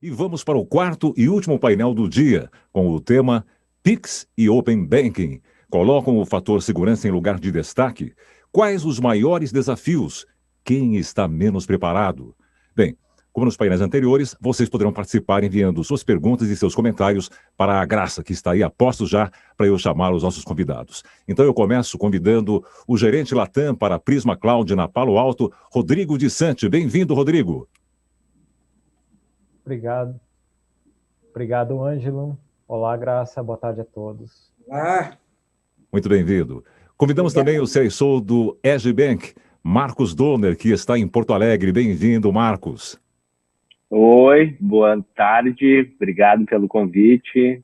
E vamos para o quarto e último painel do dia, com o tema Pix e Open Banking. Colocam o fator segurança em lugar de destaque? Quais os maiores desafios? Quem está menos preparado? Bem, como nos painéis anteriores, vocês poderão participar enviando suas perguntas e seus comentários para a Graça, que está aí a postos já para eu chamar os nossos convidados. Então eu começo convidando o gerente Latam para a Prisma Cloud na Palo Alto, Rodrigo de Sante. Bem-vindo, Rodrigo. Obrigado. Obrigado, Ângelo. Olá, Graça. Boa tarde a todos. Olá. Muito bem-vindo. Convidamos também o CISO do EGBank, Marcos Donner, que está em Porto Alegre. Bem-vindo, Marcos. Oi, boa tarde. Obrigado pelo convite.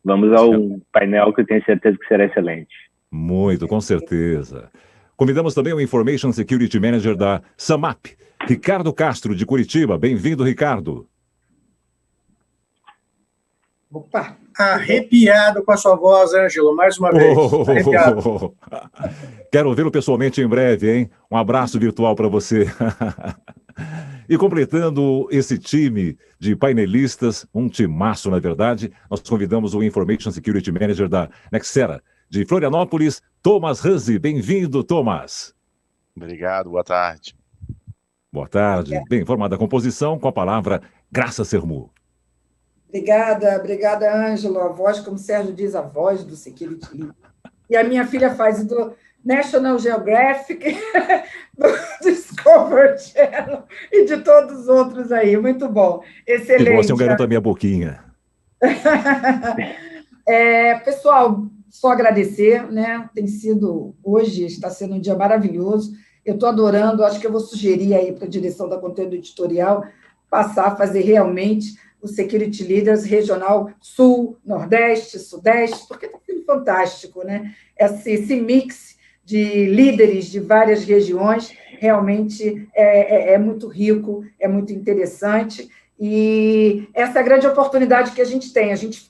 Vamos ao painel que eu tenho certeza que será excelente. Muito, com certeza. Convidamos também o Information Security Manager da SAMAP, Ricardo Castro, de Curitiba. Bem-vindo, Ricardo. Opa, arrepiado com a sua voz, Ângelo, mais uma vez. Quero vê-lo pessoalmente em breve, hein? Um abraço virtual para você. E completando esse time de painelistas, um timaço, na verdade, nós convidamos o Information Security Manager da Nexera, de Florianópolis, Thomas Hanzi. Bem-vindo, Thomas. Obrigado, boa tarde. Boa tarde. Bem, formada a composição, com a palavra Graça Sermu. Obrigada, Ângelo. A voz, como o Sérgio diz, a voz do Security Lead. E a minha filha faz do National Geographic, do Discovery Channel e de todos os outros aí. Muito bom. Excelente. Que bom, eu garanto a minha boquinha. Pessoal, só agradecer, né? Hoje está sendo um dia maravilhoso. Eu estou adorando, acho que eu vou sugerir aí para a direção da conteúdo editorial passar a fazer realmente o Security Leaders regional Sul, Nordeste, Sudeste, porque está sendo fantástico, né? Esse mix de líderes de várias regiões realmente é muito rico, é muito interessante, e essa é a grande oportunidade que a gente tem. A gente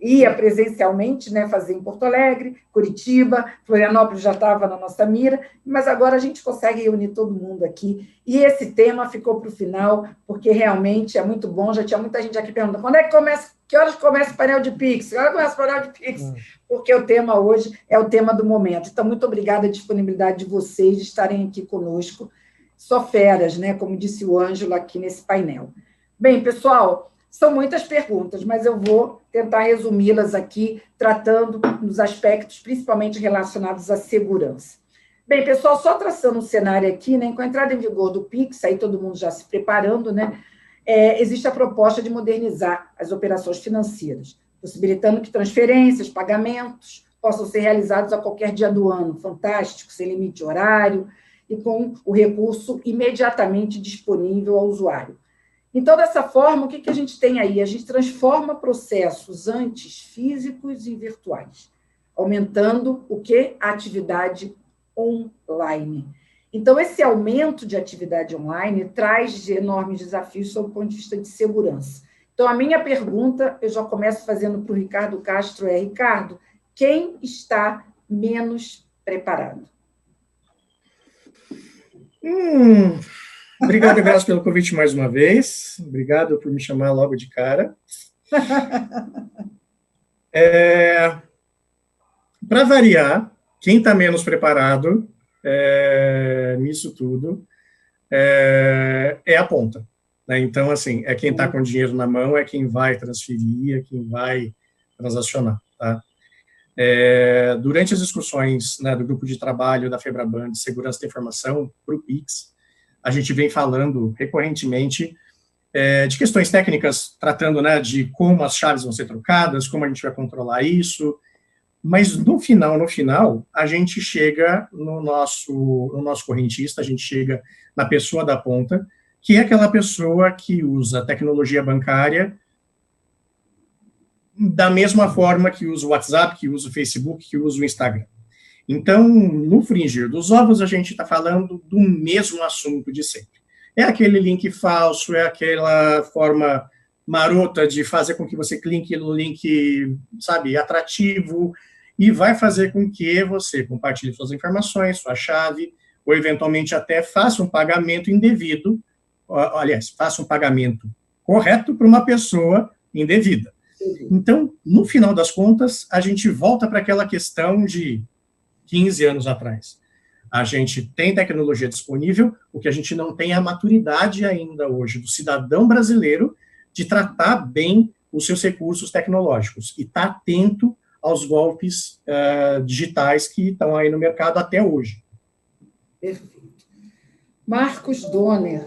ia presencialmente, né, fazer em Porto Alegre, Curitiba, Florianópolis já estava na nossa mira, mas agora a gente consegue reunir todo mundo aqui. E esse tema ficou para o final, porque realmente é muito bom. Já tinha muita gente aqui perguntando quando é que começa, que horas começa o painel de Pix? Que horas começa o painel de Pix? Porque o tema hoje é o tema do momento. Então, muito obrigada a disponibilidade de vocês de estarem aqui conosco. Só feras, né, como disse o Ângelo aqui nesse painel. Bem, pessoal, são muitas perguntas, mas eu vou tentar resumi-las aqui, tratando dos aspectos principalmente relacionados à segurança. Bem, pessoal, só traçando um cenário aqui, né, com a entrada em vigor do Pix, aí todo mundo já se preparando, né, existe a proposta de modernizar as operações financeiras, possibilitando que transferências, pagamentos possam ser realizados a qualquer dia do ano. Fantástico, sem limite horário e com o recurso imediatamente disponível ao usuário. Então, dessa forma, o que a gente tem aí? A gente transforma processos antes físicos e virtuais, aumentando o quê? A atividade online. Então, esse aumento de atividade online traz enormes desafios sob o ponto de vista de segurança. Então, a minha pergunta, eu já começo fazendo para o Ricardo Castro, Ricardo, quem está menos preparado? Obrigado, Graça, pelo convite mais uma vez. Obrigado por me chamar logo de cara. Para variar, quem está menos preparado nisso tudo é a ponta. Né? Então, assim, é quem está com dinheiro na mão, é quem vai transferir, é quem vai transacionar. Tá? Durante as discussões, né, do grupo de trabalho da FEBRABAN de segurança da informação para o PIX, a gente vem falando recorrentemente de questões técnicas, tratando, né, de como as chaves vão ser trocadas, como a gente vai controlar isso, mas no final, a gente chega no nosso correntista, a gente chega na pessoa da ponta, que é aquela pessoa que usa tecnologia bancária da mesma forma que usa o WhatsApp, que usa o Facebook, que usa o Instagram. Então, no fringir dos ovos, a gente está falando do mesmo assunto de sempre. É aquele link falso, é aquela forma marota de fazer com que você clique no link, sabe, atrativo, e vai fazer com que você compartilhe suas informações, sua chave, ou eventualmente até faça um pagamento indevido, aliás, faça um pagamento correto para uma pessoa indevida. Então, no final das contas, a gente volta para aquela questão de 15 anos atrás. A gente tem tecnologia disponível, o que a gente não tem é a maturidade ainda hoje do cidadão brasileiro de tratar bem os seus recursos tecnológicos e estar atento aos golpes digitais que estão aí no mercado até hoje. Perfeito. Marcos Donner,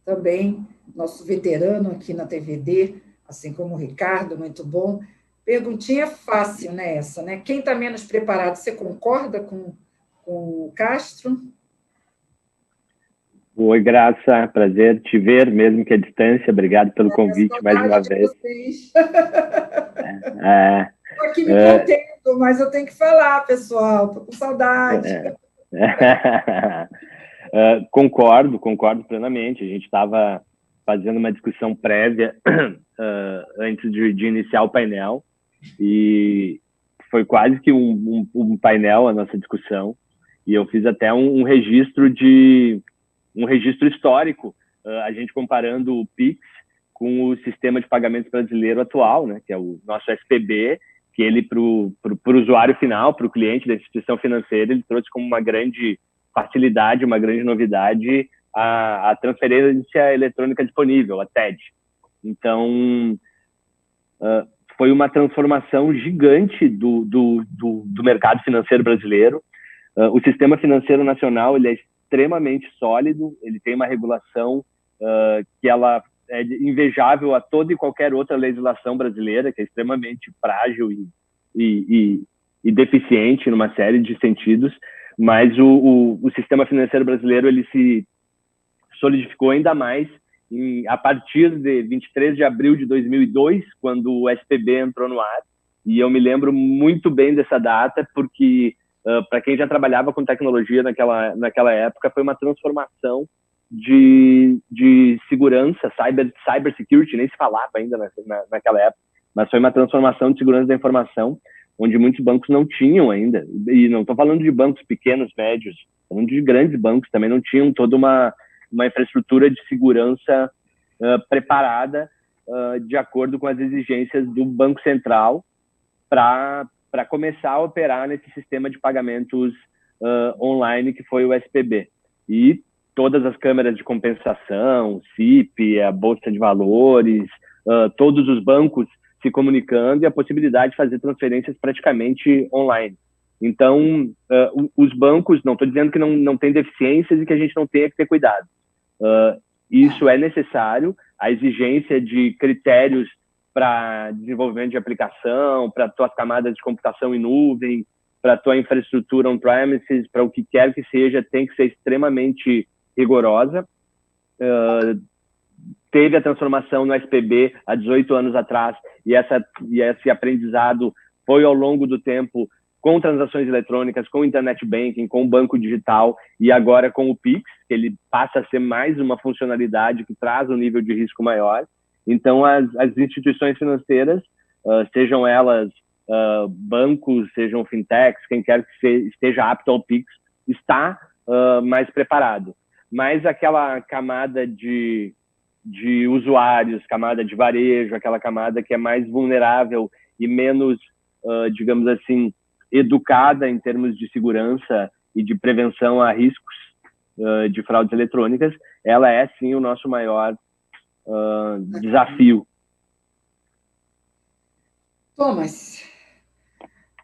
também nosso veterano aqui na TVD, assim como o Ricardo, muito bom. Perguntinha fácil, né, essa, né? Quem está menos preparado, você concorda com o Castro? Oi, Graça, prazer te ver, mesmo que à distância. Obrigado pelo convite mais uma vez. Estou aqui me contendo, mas eu tenho que falar, pessoal, estou com saudade. Concordo plenamente. A gente estava fazendo uma discussão prévia antes de iniciar o painel, e foi quase que um painel a nossa discussão, e eu fiz até um registro histórico, a gente comparando o Pix com o sistema de pagamentos brasileiro atual, né, que é o nosso SPB, que ele, para o usuário final, para o cliente da instituição financeira, ele trouxe como uma grande facilidade, uma grande novidade, a transferência eletrônica disponível, a TED. Então, foi uma transformação gigante do mercado financeiro brasileiro. O sistema financeiro nacional, ele é extremamente sólido, ele tem uma regulação que ela é invejável a toda e qualquer outra legislação brasileira, que é extremamente frágil e deficiente numa série de sentidos, mas o sistema financeiro brasileiro, ele se solidificou ainda mais a partir de 23 de abril de 2002, quando o SPB entrou no ar, e eu me lembro muito bem dessa data, porque para quem já trabalhava com tecnologia naquela época, foi uma transformação de segurança, cyber security, nem se falava ainda naquela época, mas foi uma transformação de segurança da informação, onde muitos bancos não tinham ainda, e não estou falando de bancos pequenos, médios, falando de grandes bancos, também não tinham toda uma infraestrutura de segurança preparada de acordo com as exigências do Banco Central para começar a operar nesse sistema de pagamentos online que foi o SPB. E todas as câmeras de compensação, CIP, a Bolsa de Valores, todos os bancos se comunicando, e a possibilidade de fazer transferências praticamente online. Então, os bancos, não estou dizendo que não tem deficiências e que a gente não tenha que ter cuidado. Isso é necessário, a exigência de critérios para desenvolvimento de aplicação, para tuas camadas de computação em nuvem, para tua infraestrutura on-premises, para o que quer que seja, tem que ser extremamente rigorosa. Teve a transformação no SPB há 18 anos atrás, e esse aprendizado foi ao longo do tempo com transações eletrônicas, com internet banking, com banco digital, e agora com o Pix, que ele passa a ser mais uma funcionalidade que traz um nível de risco maior. Então, as instituições financeiras, sejam elas bancos, sejam fintechs, quem quer que esteja apto ao Pix, está mais preparado. Mas aquela camada de usuários, camada de varejo, aquela camada que é mais vulnerável e menos, digamos assim, educada em termos de segurança e de prevenção a riscos de fraudes eletrônicas, ela é, sim, o nosso maior desafio. Thomas,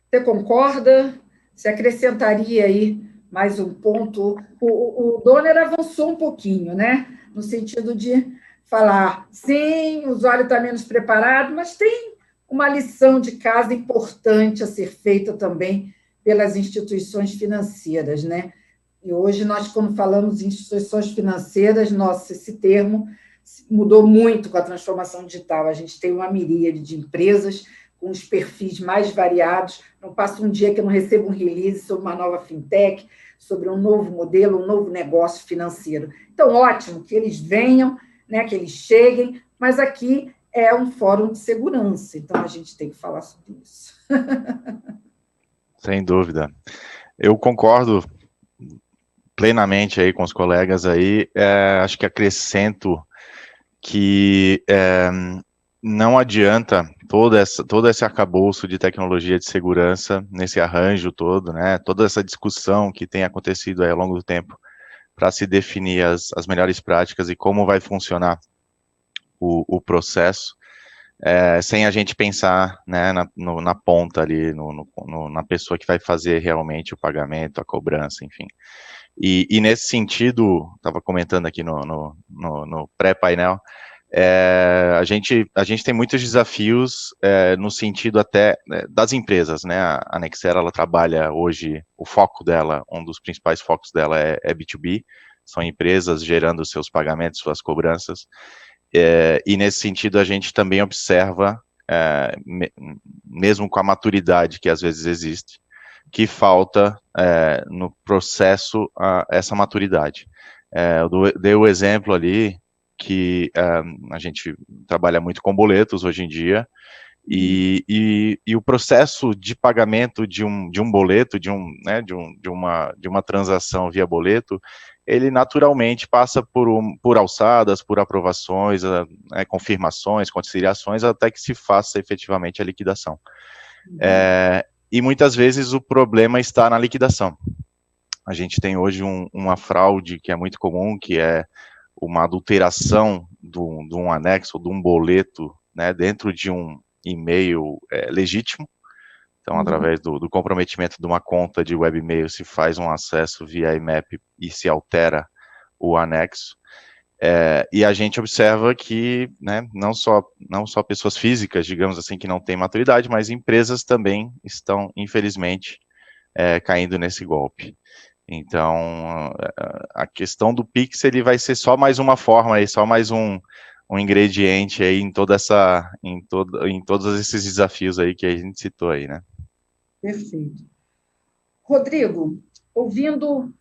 você concorda? Você acrescentaria aí mais um ponto? O Donner avançou um pouquinho, né? No sentido de falar, sim, o usuário está menos preparado, mas tem uma lição de casa importante a ser feita também pelas instituições financeiras, né? E hoje nós, quando falamos em instituições financeiras, nossa, esse termo mudou muito com a transformação digital. A gente tem uma miríade de empresas com os perfis mais variados. Não passa um dia que eu não recebo um release sobre uma nova fintech, sobre um novo modelo, um novo negócio financeiro. Então, ótimo que eles venham, né, que eles cheguem, mas aqui é um fórum de segurança, então a gente tem que falar sobre isso. Sem dúvida. Eu concordo plenamente aí com os colegas aí, acho que acrescento que não adianta todo esse arcabouço de tecnologia de segurança, nesse arranjo todo, né, toda essa discussão que tem acontecido aí ao longo do tempo, para se definir as melhores práticas e como vai funcionar o processo, sem a gente pensar, né, na ponta ali, na pessoa que vai fazer realmente o pagamento, a cobrança, enfim. E nesse sentido, estava comentando aqui no pré-painel, a gente tem muitos desafios no sentido até das empresas, né? A Nexera, ela trabalha hoje, o foco dela, um dos principais focos dela é B2B, são empresas gerando seus pagamentos, suas cobranças, e nesse sentido a gente também observa, mesmo com a maturidade que às vezes existe, que falta no processo essa maturidade. Eu dei o exemplo ali que a gente trabalha muito com boletos hoje em dia, e o processo de pagamento de um boleto, de uma transação via boleto, ele naturalmente passa por alçadas, por aprovações, confirmações, conciliações, até que se faça efetivamente a liquidação. E muitas vezes o problema está na liquidação. A gente tem hoje uma fraude que é muito comum, que é uma adulteração de um anexo, de um boleto, né, dentro de um e-mail legítimo. Então, através do comprometimento de uma conta de webmail, se faz um acesso via IMAP e se altera o anexo. E a gente observa que, né, não só pessoas físicas, digamos assim, que não têm maturidade, mas empresas também estão, infelizmente, caindo nesse golpe. Então, a questão do Pix, ele vai ser só mais uma forma, aí, só mais um ingrediente aí em todos esses desafios aí que a gente citou aí, né? Perfeito. Rodrigo, ouvindo,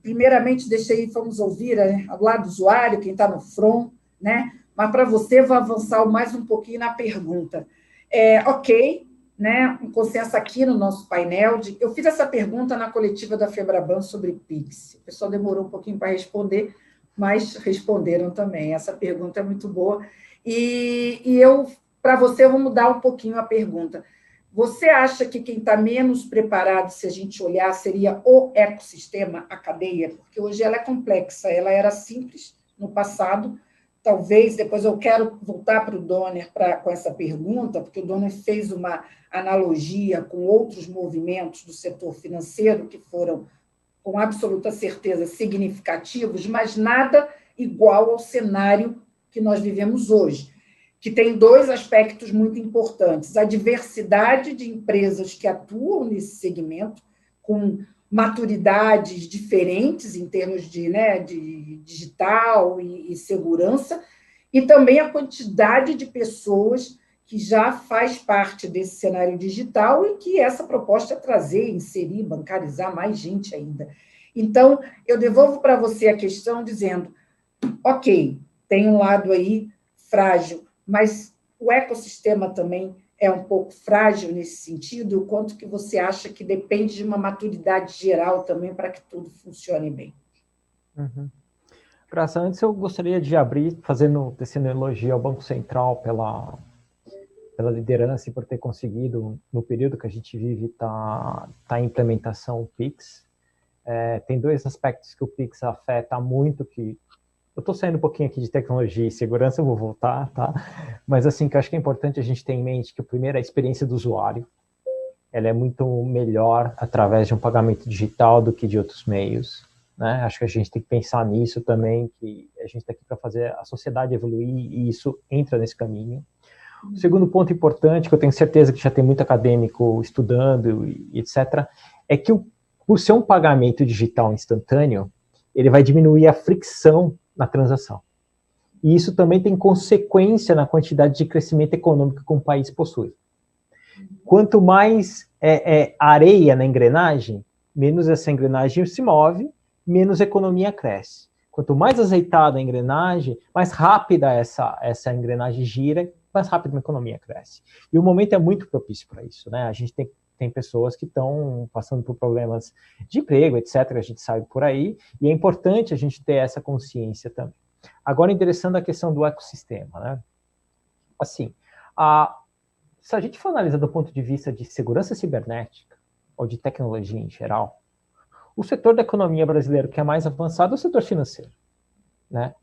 primeiramente vamos ouvir ao lado do usuário, quem está no front, né? Mas para você, vou avançar mais um pouquinho na pergunta. Ok, né? Um consenso aqui no nosso painel. Eu fiz essa pergunta na coletiva da Febraban sobre Pix. O pessoal demorou um pouquinho para responder, mas responderam também. Essa pergunta é muito boa. Para você, eu vou mudar um pouquinho a pergunta. Você acha que quem está menos preparado, se a gente olhar, seria o ecossistema, a cadeia? Porque hoje ela é complexa, ela era simples no passado. Talvez, depois eu quero voltar para o Donner com essa pergunta, porque o Donner fez uma analogia com outros movimentos do setor financeiro que foram, com absoluta certeza, significativos, mas nada igual ao cenário que nós vivemos hoje, que tem dois aspectos muito importantes: a diversidade de empresas que atuam nesse segmento, com maturidades diferentes em termos de digital e segurança, e também a quantidade de pessoas que já faz parte desse cenário digital e que essa proposta é trazer, inserir, bancarizar mais gente ainda. Então, eu devolvo para você a questão dizendo, ok, tem um lado aí frágil, mas o ecossistema também é um pouco frágil nesse sentido? O quanto que você acha que depende de uma maturidade geral também para que tudo funcione bem? Graça, antes eu gostaria de abrir, tecendo elogio ao Banco Central pela liderança e por ter conseguido, no período que a gente vive, tá em implementação o Pix. Tem dois aspectos que o Pix afeta muito, que eu estou saindo um pouquinho aqui de tecnologia e segurança, eu vou voltar, tá? Mas, assim, que eu acho que é importante a gente ter em mente que, o primeiro, é a experiência do usuário. Ela é muito melhor através de um pagamento digital do que de outros meios, né? Acho que a gente tem que pensar nisso também, que a gente está aqui para fazer a sociedade evoluir e isso entra nesse caminho. O segundo ponto importante, que eu tenho certeza que já tem muito acadêmico estudando e etc., é que por ser um pagamento digital instantâneo, ele vai diminuir a fricção na transação. E isso também tem consequência na quantidade de crescimento econômico que um país possui. Quanto mais areia na engrenagem, menos essa engrenagem se move, menos a economia cresce. Quanto mais azeitada a engrenagem, mais rápida essa engrenagem gira, mais rápido a economia cresce. E o momento é muito propício para isso, né? A gente tem pessoas que estão passando por problemas de emprego, etc., a gente sabe por aí, e é importante a gente ter essa consciência também. Agora, endereçando a questão do ecossistema, né? Assim, se a gente for analisar do ponto de vista de segurança cibernética, ou de tecnologia em geral, o setor da economia brasileira que é mais avançado é o setor financeiro, né?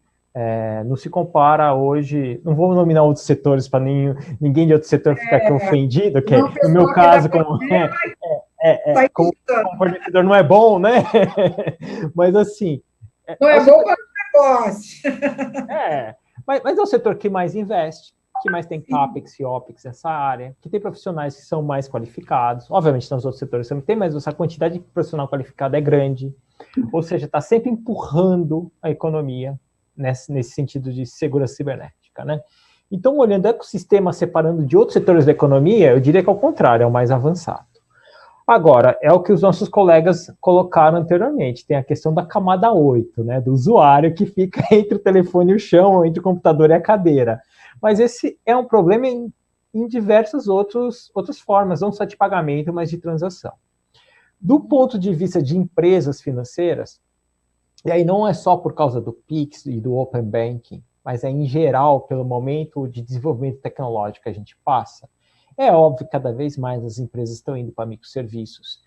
Não se compara hoje, não vou nominar outros setores para ninguém de outro setor ficar aqui ofendido, que no meu caso, como fornecedor não é bom, né? Mas assim... Não é bom para o negócio. Mas é o setor que mais investe, que mais tem CAPEX e OPEX nessa área, que tem profissionais que são mais qualificados. Obviamente, nos outros setores também tem, mas essa quantidade de profissional qualificado é grande. Ou seja, está sempre empurrando a economia nesse sentido de segurança cibernética, né? Então, olhando o ecossistema separando de outros setores da economia, eu diria que ao contrário, é o mais avançado. Agora, é o que os nossos colegas colocaram anteriormente, tem a questão da camada 8, né, do usuário que fica entre o telefone e o chão, entre o computador e a cadeira. Mas esse é um problema em diversas outras formas, não só de pagamento, mas de transação. Do ponto de vista de empresas financeiras, e aí não é só por causa do Pix e do Open Banking, mas é em geral pelo momento de desenvolvimento tecnológico que a gente passa, é óbvio que cada vez mais as empresas estão indo para microserviços,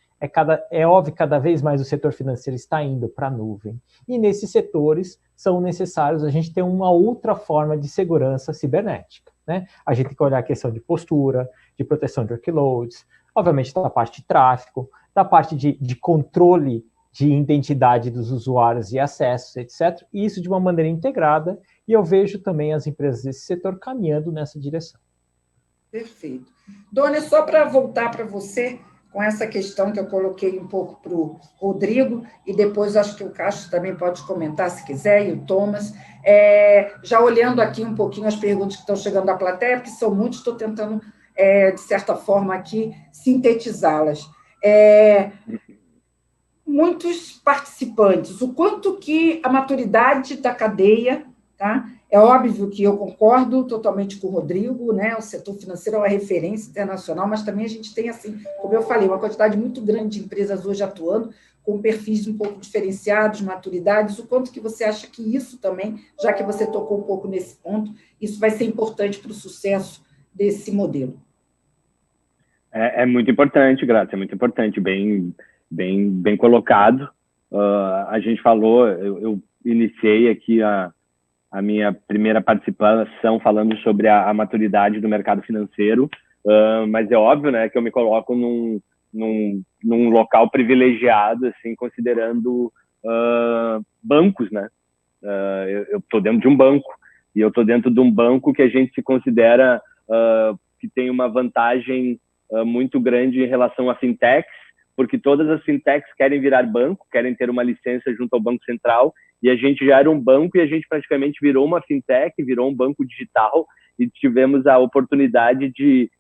é óbvio que cada vez mais o setor financeiro está indo para a nuvem, e nesses setores são necessários a gente ter uma outra forma de segurança cibernética, né? A gente tem que olhar a questão de postura, de proteção de workloads, obviamente da parte de tráfego, da parte de controle de identidade dos usuários e acessos, etc. E isso de uma maneira integrada, e eu vejo também as empresas desse setor caminhando nessa direção. Perfeito. Dona, só para voltar para você, com essa questão que eu coloquei um pouco para o Rodrigo, e depois acho que o Castro também pode comentar, se quiser, e o Thomas, já olhando aqui um pouquinho as perguntas que estão chegando da plateia, porque são muitas, estou tentando, de certa forma, aqui, sintetizá-las. Muitos participantes, o quanto que a maturidade da cadeia, tá? É óbvio que eu concordo totalmente com o Rodrigo, né? O setor financeiro é uma referência internacional, mas também a gente tem, assim, como eu falei, uma quantidade muito grande de empresas hoje atuando com perfis um pouco diferenciados, maturidades. O quanto que você acha que isso também, já que você tocou um pouco nesse ponto, isso vai ser importante para o sucesso desse modelo? É muito importante, Graça, é muito importante, bem colocado. A gente falou, eu iniciei aqui a minha primeira participação falando sobre a maturidade do mercado financeiro, mas é óbvio, né, que eu me coloco num local privilegiado, assim, considerando bancos, né? Eu estou dentro de um banco, e eu estou dentro de um banco que a gente se considera que tem uma vantagem muito grande em relação a fintechs, porque todas as fintechs querem virar banco, querem ter uma licença junto ao Banco Central, e a gente já era um banco e a gente praticamente virou uma fintech, virou um banco digital, e tivemos a oportunidade de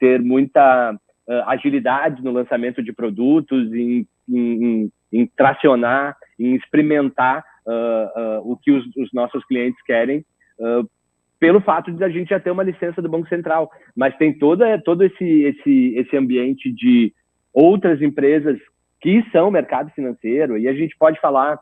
ter muita agilidade no lançamento de produtos, em tracionar, em experimentar o que os nossos clientes querem, pelo fato de a gente já ter uma licença do Banco Central. Mas tem todo esse ambiente de outras empresas que são mercado financeiro, e a gente pode falar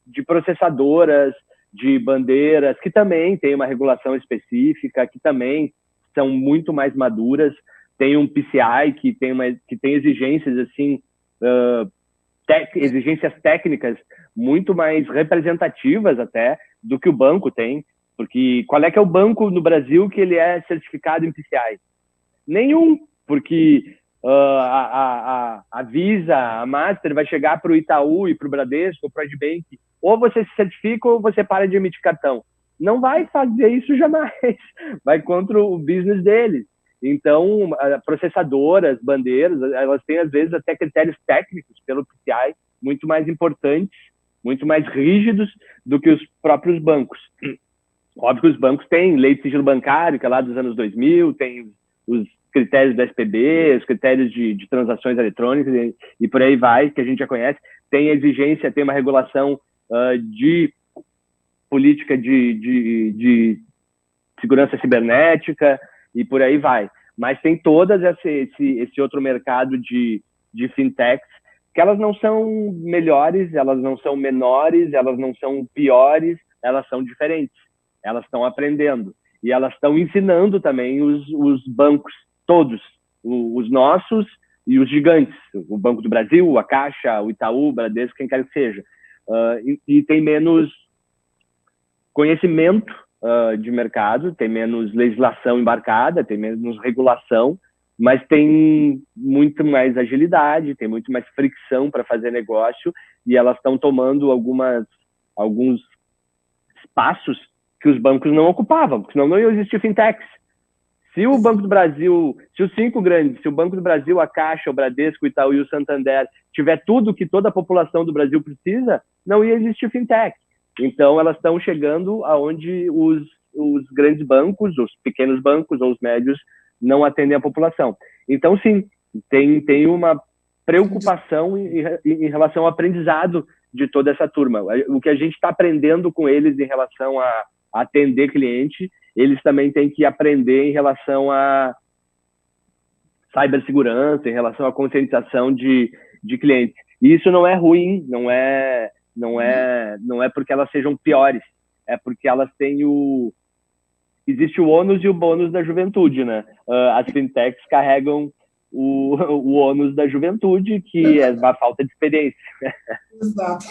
de processadoras, de bandeiras, que também tem uma regulação específica, que também são muito mais maduras. Tem um PCI que tem exigências assim, exigências técnicas muito mais representativas até do que o banco tem, porque qual é que é o banco no Brasil que ele é certificado em PCI? Nenhum, porque a Visa, a Master vai chegar para o Itaú e para o Bradesco, ou para o Adbank, ou você se certifica ou você para de emitir cartão. Não vai fazer isso jamais, vai contra o business deles. Então, processadoras, bandeiras, elas têm às vezes até critérios técnicos pelo PCI muito mais importantes, muito mais rígidos do que os próprios bancos. Óbvio que os bancos têm lei de sigilo bancário, que é lá dos anos 2000, tem os critérios da SPB, os critérios de transações eletrônicas e por aí vai, que a gente já conhece. Tem exigência, tem uma regulação de política de segurança cibernética e por aí vai. Mas tem todas esse outro mercado de fintechs, que elas não são melhores, elas não são menores, elas não são piores, elas são diferentes, elas estão aprendendo, e elas estão ensinando também os bancos todos, os nossos e os gigantes, o Banco do Brasil, a Caixa, o Itaú, o Bradesco, quem quer que seja. E tem menos conhecimento de mercado, tem menos legislação embarcada, tem menos regulação, mas tem muito mais agilidade, tem muito mais fricção para fazer negócio, e elas estão tomando alguns espaços que os bancos não ocupavam, porque senão não ia existir fintechs. Se o Banco do Brasil, se os 5 grandes, se o Banco do Brasil, a Caixa, o Bradesco, o Itaú e o Santander tiver tudo que toda a população do Brasil precisa, não ia existir fintech. Então, elas estão chegando aonde os grandes bancos, os pequenos bancos ou os médios não atendem a população. Então, sim, tem uma preocupação em relação ao aprendizado de toda essa turma. O que a gente está aprendendo com eles em relação a atender cliente, eles também têm que aprender em relação a cibersegurança, em relação à conscientização de clientes. E isso não é ruim, não é porque elas sejam piores, é porque elas têm existe o ônus e o bônus da juventude, né? As fintechs carregam o ônus da juventude, que é a falta de experiência. Exato.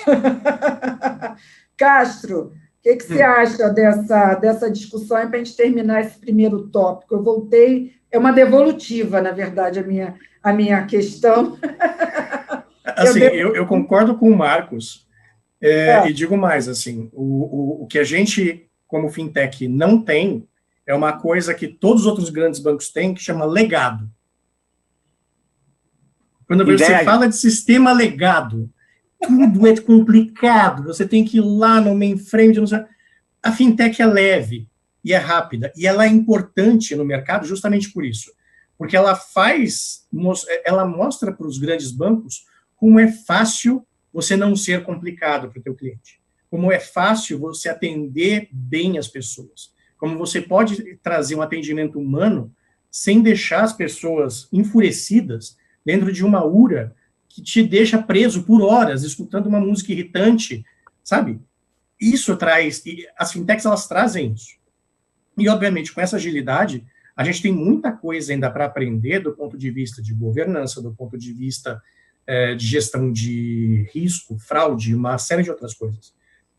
Castro, o que você acha dessa discussão para a gente terminar esse primeiro tópico? Eu voltei, é uma devolutiva, na verdade, a minha questão. Assim, eu concordo com o Marcos, e digo mais, assim, o que a gente, como fintech, não tem é uma coisa que todos os outros grandes bancos têm, que chama legado. Quando você fala de sistema legado, tudo é complicado, você tem que ir lá no mainframe, a fintech é leve e é rápida, e ela é importante no mercado justamente por isso, porque ela mostra para os grandes bancos como é fácil você não ser complicado para o teu cliente, como é fácil você atender bem as pessoas, como você pode trazer um atendimento humano sem deixar as pessoas enfurecidas dentro de uma URA que te deixa preso por horas, escutando uma música irritante, sabe? Isso traz, e as fintechs, elas trazem isso. E, obviamente, com essa agilidade, a gente tem muita coisa ainda para aprender do ponto de vista de governança, do ponto de vista de gestão de risco, fraude, uma série de outras coisas.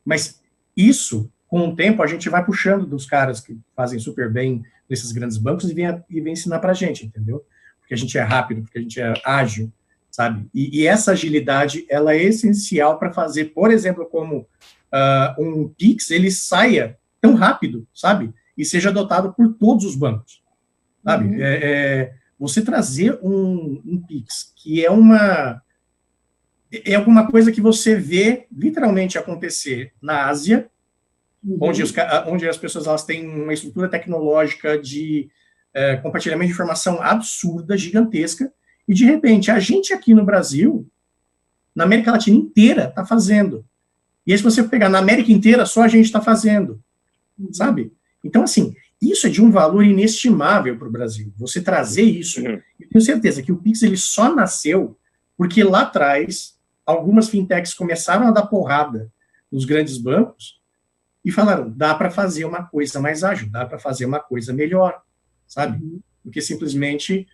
Mas isso, com o tempo, a gente vai puxando dos caras que fazem super bem nesses grandes bancos e vem ensinar para a gente, entendeu? Porque a gente é rápido, porque a gente é ágil, sabe? E essa agilidade, ela é essencial para fazer, por exemplo, como um Pix, ele saia tão rápido, sabe? E seja adotado por todos os bancos, sabe? Uhum. Você trazer um Pix, que é alguma coisa que você vê literalmente acontecer na Ásia, uhum, onde as pessoas elas têm uma estrutura tecnológica de compartilhamento de informação absurda, gigantesca, e de repente a gente aqui no Brasil, na América Latina inteira, está fazendo. E aí, se você pegar na América inteira, só a gente está fazendo, sabe? Então, assim, isso é de um valor inestimável para o Brasil. Você trazer isso, eu tenho certeza que o Pix ele só nasceu porque lá atrás algumas fintechs começaram a dar porrada nos grandes bancos e falaram, dá para fazer uma coisa mais ágil, dá para fazer uma coisa melhor, sabe? Do que simplesmente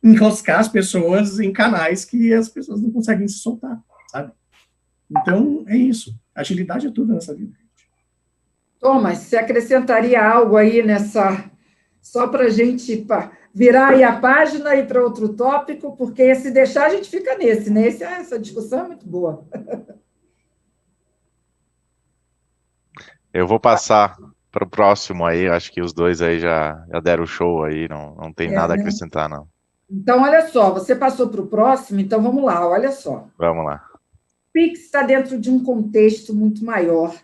enroscar as pessoas em canais que as pessoas não conseguem se soltar, sabe? Então, é isso. Agilidade é tudo nessa vida. Thomas, você acrescentaria algo aí só para a gente virar aí a página e ir para outro tópico, porque se deixar a gente fica nesse, né? Essa discussão é muito boa. Eu vou passar para o próximo aí, acho que os dois aí já deram o show aí, não tem nada a acrescentar, não. Então, olha só, você passou para o próximo, então vamos lá, olha só. Vamos lá. O Pix está dentro de um contexto muito maior,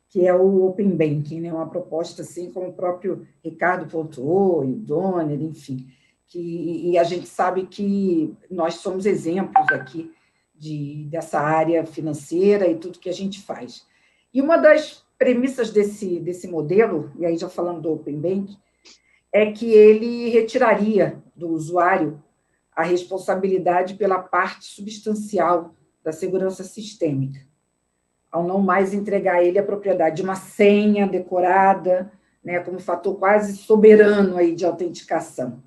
que é o Open Banking, né? Uma proposta, assim, como o próprio Ricardo pontuou, e o Donner, enfim. E a gente sabe que nós somos exemplos aqui dessa área financeira e tudo que a gente faz. E uma das premissas desse modelo, e aí já falando do Open Banking, é que ele retiraria do usuário a responsabilidade pela parte substancial da segurança sistêmica. ao não mais entregar a ele a propriedade de uma senha decorada, né, como fator quase soberano aí de autenticação,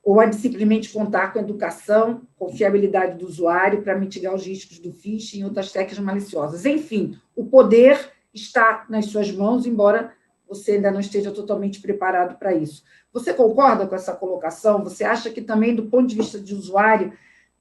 ou a de simplesmente contar com educação, confiabilidade do usuário para mitigar os riscos do phishing e outras técnicas maliciosas. Enfim, o poder está nas suas mãos, embora você ainda não esteja totalmente preparado para isso. Você concorda com essa colocação? Você acha que também, do ponto de vista de usuário,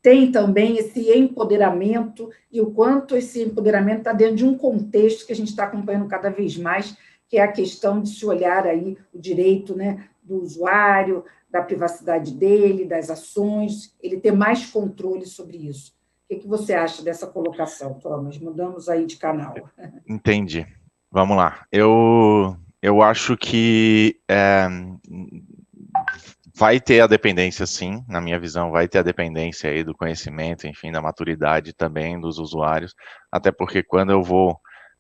tem também esse empoderamento e o quanto esse empoderamento está dentro de um contexto que a gente está acompanhando cada vez mais, que é a questão de se olhar aí o direito, né, do usuário, da privacidade dele, das ações, ele ter mais controle sobre isso. O que você acha dessa colocação, Thomas? Mudamos aí de canal. Entendi. Vamos lá. Eu acho que vai ter a dependência, sim, na minha visão, vai ter a dependência aí do conhecimento, enfim, da maturidade também dos usuários, até porque quando eu vou,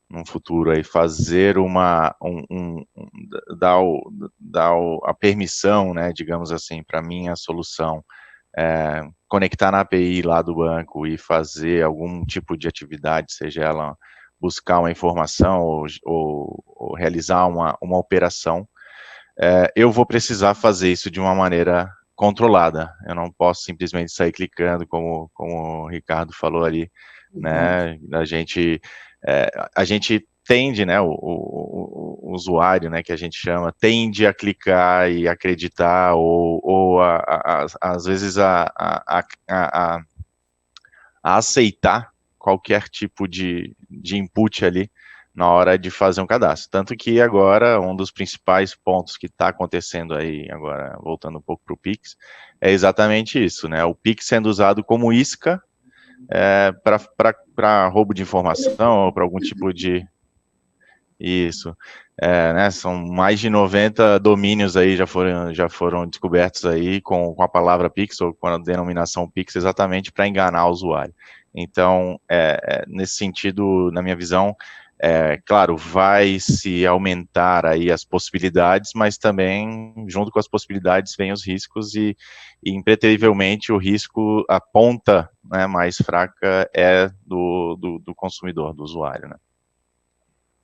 num futuro aí, fazer dar a permissão, né, digamos assim, para minha solução, conectar na API lá do banco e fazer algum tipo de atividade, seja ela buscar uma informação ou realizar uma operação, eu vou precisar fazer isso de uma maneira controlada. Eu não posso simplesmente sair clicando, como o Ricardo falou ali, né? A gente tende, né? O usuário, né? Que a gente chama, tende a clicar e acreditar ou às vezes a aceitar qualquer tipo de input ali na hora de fazer um cadastro. Tanto que agora, um dos principais pontos que está acontecendo aí, agora voltando um pouco para o Pix, é exatamente isso, né? O Pix sendo usado como isca para roubo de informação ou para algum tipo de... Isso. Né, são mais de 90 domínios aí já foram descobertos aí com a palavra Pix ou com a denominação Pix exatamente para enganar o usuário. Então, nesse sentido, na minha visão, claro, vai se aumentar aí as possibilidades, mas também, junto com as possibilidades, vem os riscos e impreterivelmente, o risco, a ponta, né, mais fraca é do consumidor, do usuário, né?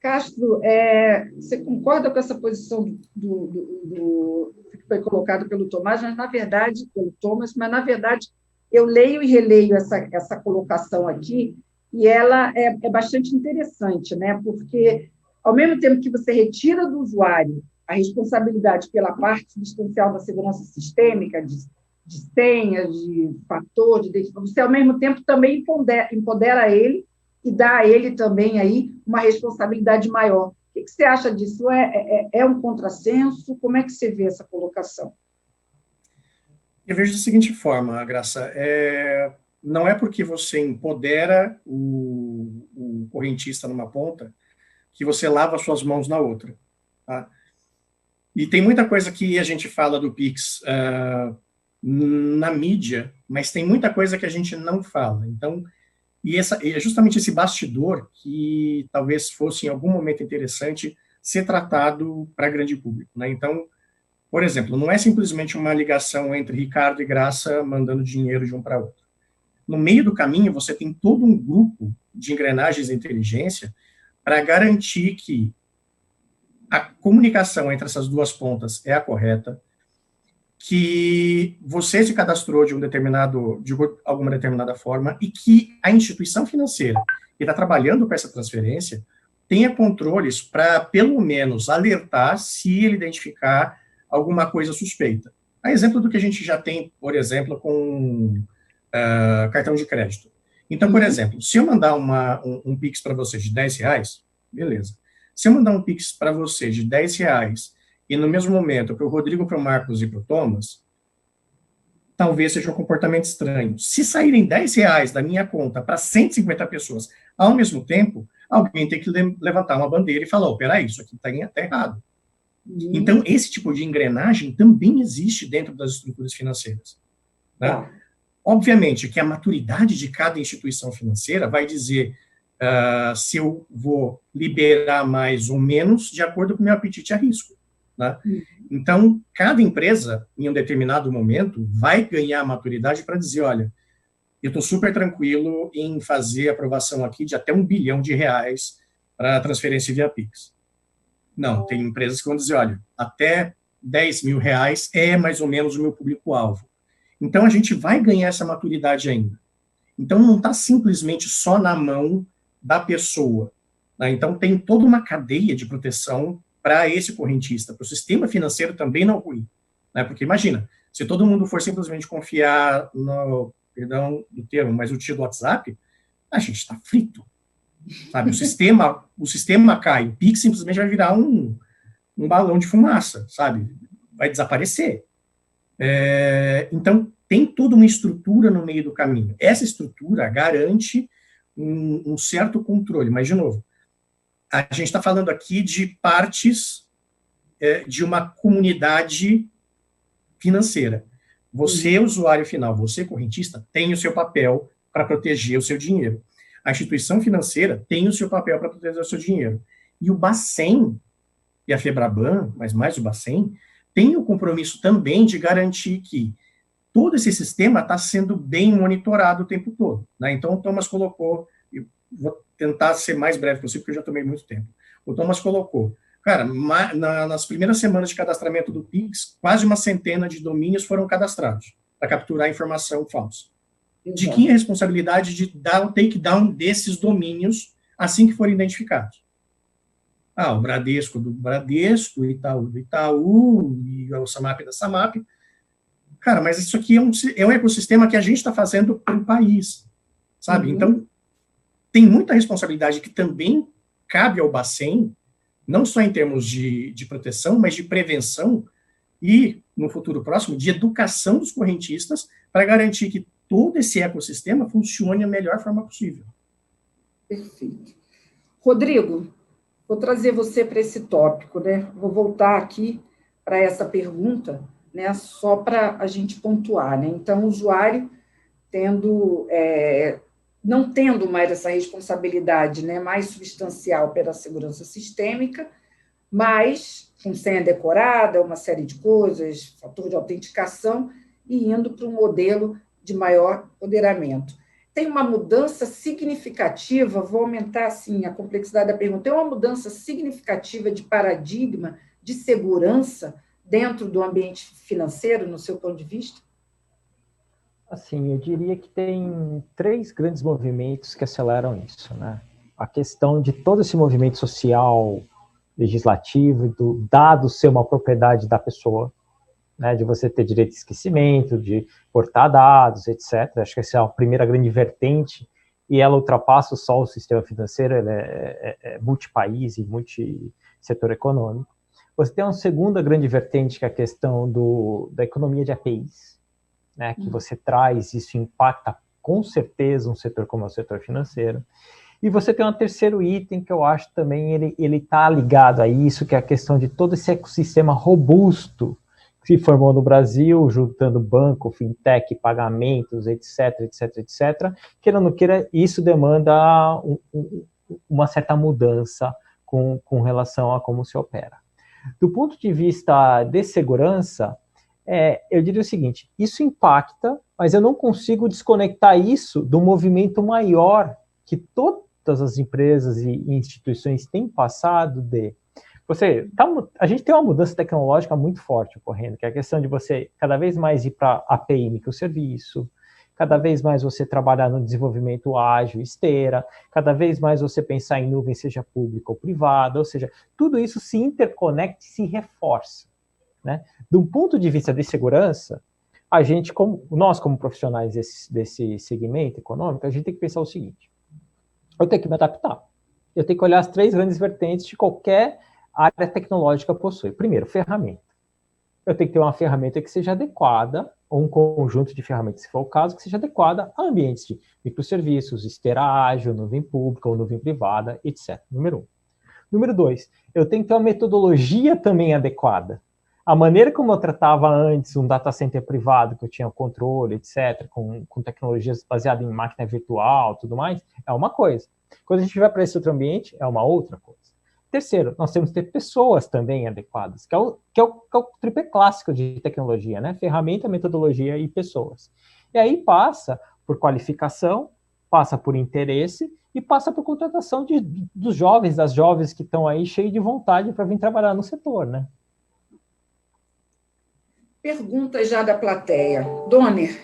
Castro, você concorda com essa posição que foi colocado pelo Tomás, mas, na verdade, eu leio e releio essa colocação aqui, e ela é bastante interessante, né? Porque, ao mesmo tempo que você retira do usuário a responsabilidade pela parte substancial da segurança sistêmica, de senha, de fator, de identificação, você, ao mesmo tempo, também empodera ele e dá a ele também aí uma responsabilidade maior. O que você acha disso? É um contrassenso? Como é que você vê essa colocação? Eu vejo da seguinte forma, Graça, não é porque você empodera o correntista numa ponta que você lava suas mãos na outra. Tá? E tem muita coisa que a gente fala do Pix na mídia, mas tem muita coisa que a gente não fala. Então, e é justamente esse bastidor que talvez fosse em algum momento interessante ser tratado para grande público, né? Então, por exemplo, não é simplesmente uma ligação entre Ricardo e Graça mandando dinheiro de um para outro. No meio do caminho, você tem todo um grupo de engrenagens de inteligência para garantir que a comunicação entre essas duas pontas é a correta, que você se cadastrou de alguma determinada forma e que a instituição financeira que está trabalhando com essa transferência tenha controles para, pelo menos, alertar se ele identificar alguma coisa suspeita. A exemplo do que a gente já tem, por exemplo, com cartão de crédito. Então, por exemplo, se eu mandar um Pix para você de R$10, beleza. Se eu mandar um Pix para você de R$10 e no mesmo momento para o Rodrigo, para o Marcos e para o Thomas, talvez seja um comportamento estranho. Se saírem R$10 da minha conta para 150 pessoas ao mesmo tempo, alguém tem que levantar uma bandeira e falar, peraí, isso aqui está errado. Então, esse tipo de engrenagem também existe dentro das estruturas financeiras. Né? Obviamente que a maturidade de cada instituição financeira vai dizer se eu vou liberar mais ou menos de acordo com o meu apetite a risco. Né? Então, cada empresa, em um determinado momento, vai ganhar maturidade para dizer, olha, eu estou super tranquilo em fazer aprovação aqui de até R$1 bilhão para transferência via Pix. Não, tem empresas que vão dizer, olha, até R$10 mil é mais ou menos o meu público-alvo. Então, a gente vai ganhar essa maturidade ainda. Então, não está simplesmente só na mão da pessoa, né? Então, tem toda uma cadeia de proteção para esse correntista, para o sistema financeiro também não ruir, né? Porque imagina, se todo mundo for simplesmente confiar no, perdão do termo, mas o tio do WhatsApp, a gente está frito, sabe? O sistema cai, o Pix simplesmente vai virar um balão de fumaça, sabe? Vai desaparecer. Então, tem toda uma estrutura no meio do caminho. Essa estrutura garante um certo controle, mas, de novo, a gente está falando aqui de partes de uma comunidade financeira. Você, usuário final, você, correntista, tem o seu papel para proteger o seu dinheiro. A instituição financeira tem o seu papel para proteger o seu dinheiro. E o Bacen e a Febraban, mas mais o Bacen, tem o compromisso também de garantir que todo esse sistema está sendo bem monitorado o tempo todo, né? Então, o Thomas colocou, eu vou tentar ser mais breve possível, porque eu já tomei muito tempo. O Thomas colocou, cara, nas primeiras semanas de cadastramento do Pix, quase 100 de domínios foram cadastrados para capturar informação falsa. De quem é a responsabilidade de dar o takedown desses domínios assim que forem identificados? O Bradesco do Bradesco, o Itaú do Itaú, e o Samap da Samap. Cara, mas isso aqui é um ecossistema que a gente está fazendo para o país, sabe? Então, tem muita responsabilidade que também cabe ao Bacen, não só em termos de proteção, mas de prevenção e, no futuro próximo, de educação dos correntistas para garantir que todo esse ecossistema funcione da melhor forma possível. Perfeito. Rodrigo, vou trazer você para esse tópico, né? Vou voltar aqui para essa pergunta, né? Só para a gente pontuar, né? Então, o usuário não tendo mais essa responsabilidade, né, mais substancial pela segurança sistêmica, mas com senha decorada, uma série de coisas, fator de autenticação, e indo para um modelo de maior empoderamento. Tem uma mudança significativa, vou aumentar assim, a complexidade da pergunta, tem uma mudança significativa de paradigma de segurança dentro do ambiente financeiro, no seu ponto de vista? Assim, eu diria que tem 3 grandes movimentos que aceleram isso, né? A questão de todo esse movimento social, legislativo, do dado ser uma propriedade da pessoa, né? De você ter direito de esquecimento, de cortar dados, etc. Acho que essa é a primeira grande vertente, e ela ultrapassa só o sistema financeiro, ela é multipaís e multissetor econômico. Você tem uma segunda grande vertente, que é a questão da economia de APIs, né, que você traz, isso impacta com certeza um setor como é o setor financeiro. E você tem um terceiro item que eu acho também, ele está ligado a isso, que é a questão de todo esse ecossistema robusto que se formou no Brasil, juntando banco, fintech, pagamentos, etc, etc, etc. Queira ou não queira, isso demanda uma certa mudança com relação a como se opera. Do ponto de vista de segurança, eu diria o seguinte, isso impacta, mas eu não consigo desconectar isso do movimento maior que todas as empresas e instituições têm passado de... a gente tem uma mudança tecnológica muito forte ocorrendo, que é a questão de você cada vez mais ir para API microserviço, cada vez mais você trabalhar no desenvolvimento ágil, esteira, cada vez mais você pensar em nuvem, seja pública ou privada, ou seja, tudo isso se interconecta e se reforça, né? Do ponto de vista de segurança, nós como profissionais desse segmento econômico, a gente tem que pensar o seguinte, eu tenho que me adaptar, eu tenho que olhar as 3 grandes vertentes de qualquer área tecnológica possui. Primeiro, ferramenta. Eu tenho que ter uma ferramenta que seja adequada, ou um conjunto de ferramentas, se for o caso, que seja adequada a ambientes de microserviços, esteira ágil, nuvem pública ou nuvem privada, etc. Número 1. Número 2, eu tenho que ter uma metodologia também adequada. A maneira como eu tratava antes um data center privado, que eu tinha controle, etc., com tecnologias baseadas em máquina virtual, tudo mais, é uma coisa. Quando a gente vai para esse outro ambiente, é uma outra coisa. Terceiro, nós temos que ter pessoas também adequadas, que é o tripé clássico de tecnologia, né? Ferramenta, metodologia e pessoas. E aí passa por qualificação, passa por interesse e passa por contratação dos jovens, das jovens que estão aí cheios de vontade para vir trabalhar no setor, né? Perguntas já da plateia. Donner,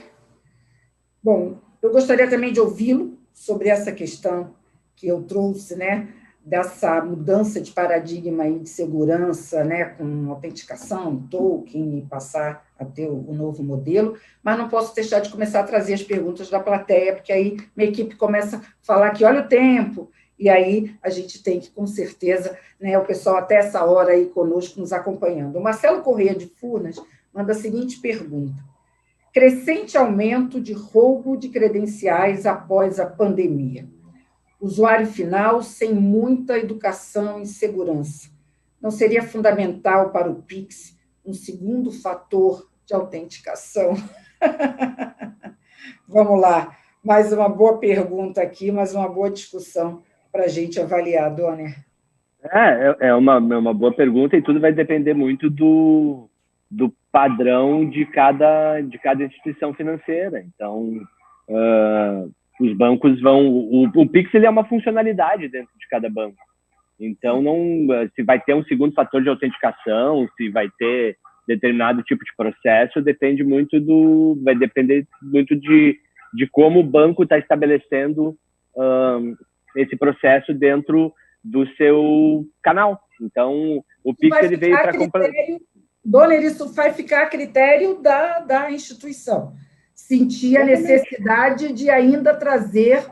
bom, eu gostaria também de ouvi-lo sobre essa questão que eu trouxe, né, dessa mudança de paradigma aí de segurança, né, com autenticação, token, e passar a ter o novo modelo, mas não posso deixar de começar a trazer as perguntas da plateia, porque aí minha equipe começa a falar que olha o tempo, e aí a gente tem que, com certeza, né, o pessoal até essa hora aí conosco nos acompanhando. O Marcelo Corrêa de Furnas manda a seguinte pergunta: crescente aumento de roubo de credenciais após a pandemia. Usuário final sem muita educação em segurança. Não seria fundamental para o Pix um segundo fator de autenticação? Vamos lá, mais uma boa pergunta aqui, mais uma boa discussão para a gente avaliar, Donner. É uma boa pergunta e tudo vai depender muito do padrão de cada instituição financeira. Então, os bancos vão... O Pix ele é uma funcionalidade dentro de cada banco. Então, se vai ter um segundo fator de autenticação, se vai ter determinado tipo de processo, vai depender muito de como o banco está estabelecendo esse processo dentro do seu canal. Então, o Pix ele veio para comprar... Donner, isso vai ficar a critério da instituição. Sentir a necessidade de ainda trazer,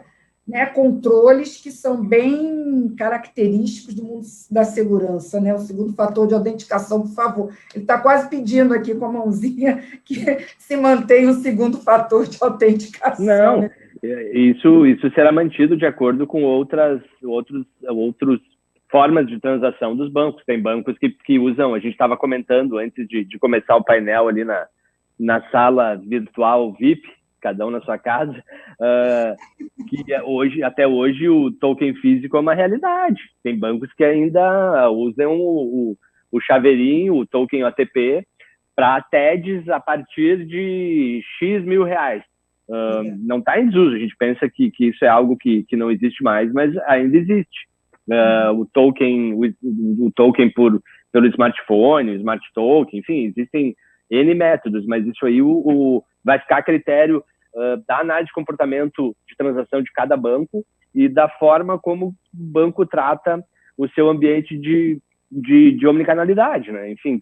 né, controles que são bem característicos do mundo da segurança, né? O segundo fator de autenticação, por favor. Ele está quase pedindo aqui com a mãozinha que se mantenha o segundo fator de autenticação. Não, né? Isso será mantido de acordo com outros formas de transação dos bancos. Tem bancos que usam, a gente estava comentando antes de começar o painel ali na sala virtual VIP, cada um na sua casa, que até hoje o token físico é uma realidade. Tem bancos que ainda usam o chaveirinho, o token OTP, para TEDs a partir de X mil reais. Não está em desuso, a gente pensa que isso é algo que não existe mais, mas ainda existe. O token pelo smartphone, o smart token, enfim, existem N métodos, mas isso aí vai ficar a critério da análise de comportamento de transação de cada banco e da forma como o banco trata o seu ambiente de omnicanalidade, né? Enfim,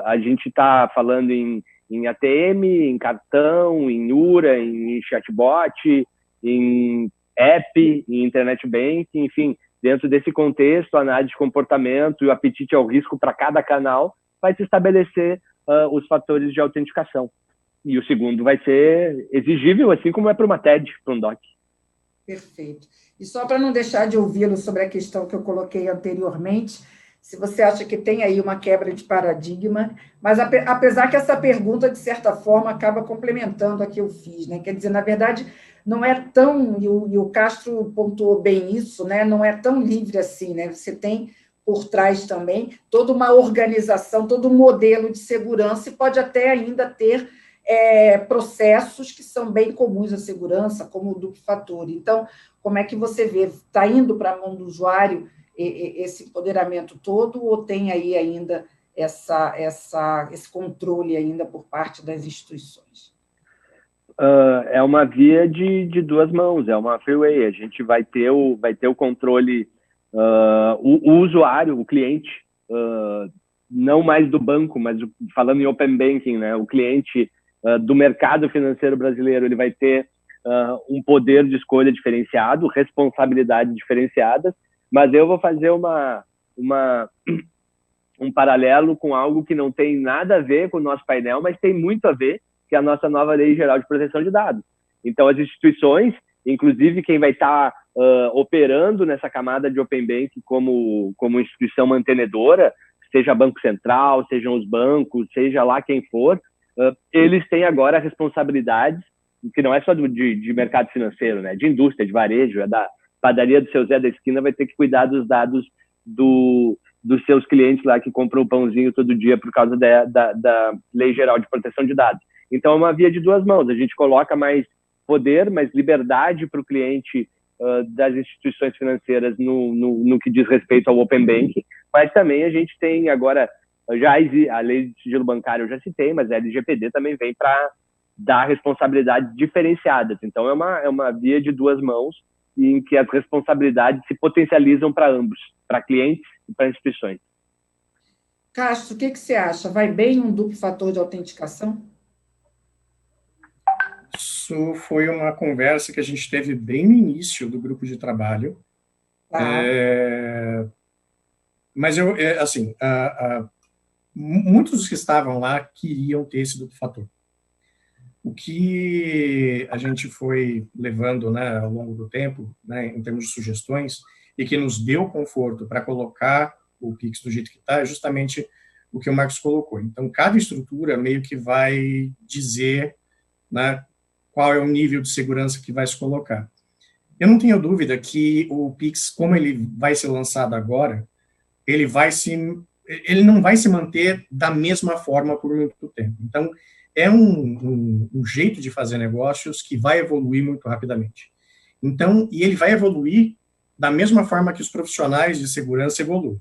a gente está falando em ATM, em cartão, em URA, em chatbot, em app, em internet banking, enfim, dentro desse contexto, a análise de comportamento e o apetite ao risco para cada canal vai se estabelecer os fatores de autenticação. E o segundo vai ser exigível, assim como é para uma TED, para um DOC. Perfeito. E só para não deixar de ouvi-lo sobre a questão que eu coloquei anteriormente, se você acha que tem aí uma quebra de paradigma, mas apesar que essa pergunta, de certa forma, acaba complementando a que eu fiz, né? Quer dizer, na verdade, não é tão, e o Castro pontuou bem isso, né? Não é tão livre assim, né? Você tem por trás também toda uma organização, todo um modelo de segurança e pode até ainda ter processos que são bem comuns à segurança, como o duplo fator. Então, como é que você vê? Está indo para a mão do usuário esse empoderamento todo ou tem aí ainda esse controle ainda por parte das instituições? É uma via de duas mãos, é uma freeway. A gente vai ter o controle, o usuário, o cliente, não mais do banco, mas falando em open banking, né, o cliente do mercado financeiro brasileiro, ele vai ter um poder de escolha diferenciado, responsabilidade diferenciada, mas eu vou fazer um paralelo com algo que não tem nada a ver com o nosso painel, mas tem muito a ver, que é a nossa nova Lei Geral de Proteção de Dados. Então, as instituições, inclusive quem vai estar operando nessa camada de Open Banking como instituição mantenedora, seja Banco Central, sejam os bancos, seja lá quem for, eles têm agora responsabilidades, que não é só de mercado financeiro, né? De indústria, de varejo, da padaria do seu Zé da esquina, vai ter que cuidar dos dados dos seus clientes lá que compram o pãozinho todo dia por causa da Lei Geral de Proteção de Dados. Então, é uma via de duas mãos. A gente coloca mais poder, mas liberdade para o cliente das instituições financeiras no que diz respeito ao Open Banking, mas também a gente tem agora, a lei de sigilo bancário eu já citei, mas a LGPD também vem para dar responsabilidades diferenciadas. Então, é uma via de duas mãos em que as responsabilidades se potencializam para ambos, para clientes e para instituições. Castro, o que você acha? Vai bem um duplo fator de autenticação? Isso foi uma conversa que a gente teve bem no início do grupo de trabalho. Mas assim, muitos dos que estavam lá queriam ter esse duplo fator. O que a gente foi levando, né, ao longo do tempo, né, em termos de sugestões, e que nos deu conforto para colocar o Pix do jeito que está, é justamente o que o Marcos colocou. Então, cada estrutura meio que vai dizer, né, qual é o nível de segurança que vai se colocar. Eu não tenho dúvida que o Pix, como ele vai ser lançado agora, ele não vai se manter da mesma forma por muito tempo. Então, é um jeito de fazer negócios que vai evoluir muito rapidamente. Então, e ele vai evoluir da mesma forma que os profissionais de segurança evoluem.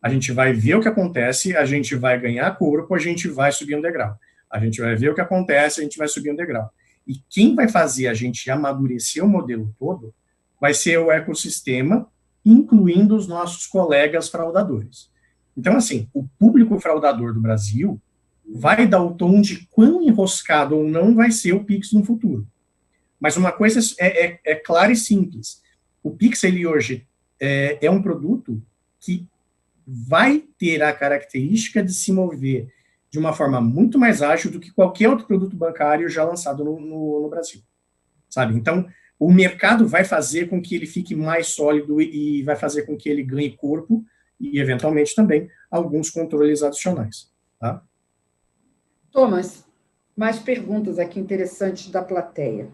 A gente vai ver o que acontece, a gente vai ganhar corpo, a gente vai subir um degrau. A gente vai ver o que acontece, a gente vai subir um degrau. E quem vai fazer a gente amadurecer o modelo todo vai ser o ecossistema, incluindo os nossos colegas fraudadores. Então, assim, o público fraudador do Brasil vai dar o tom de quão enroscado ou não vai ser o Pix no futuro. Mas uma coisa é clara e simples. O Pix, ele hoje é um produto que vai ter a característica de se mover de uma forma muito mais ágil do que qualquer outro produto bancário já lançado no Brasil, sabe? Então, o mercado vai fazer com que ele fique mais sólido e vai fazer com que ele ganhe corpo e, eventualmente, também alguns controles adicionais, tá? Thomas, mais perguntas aqui interessantes da plateia.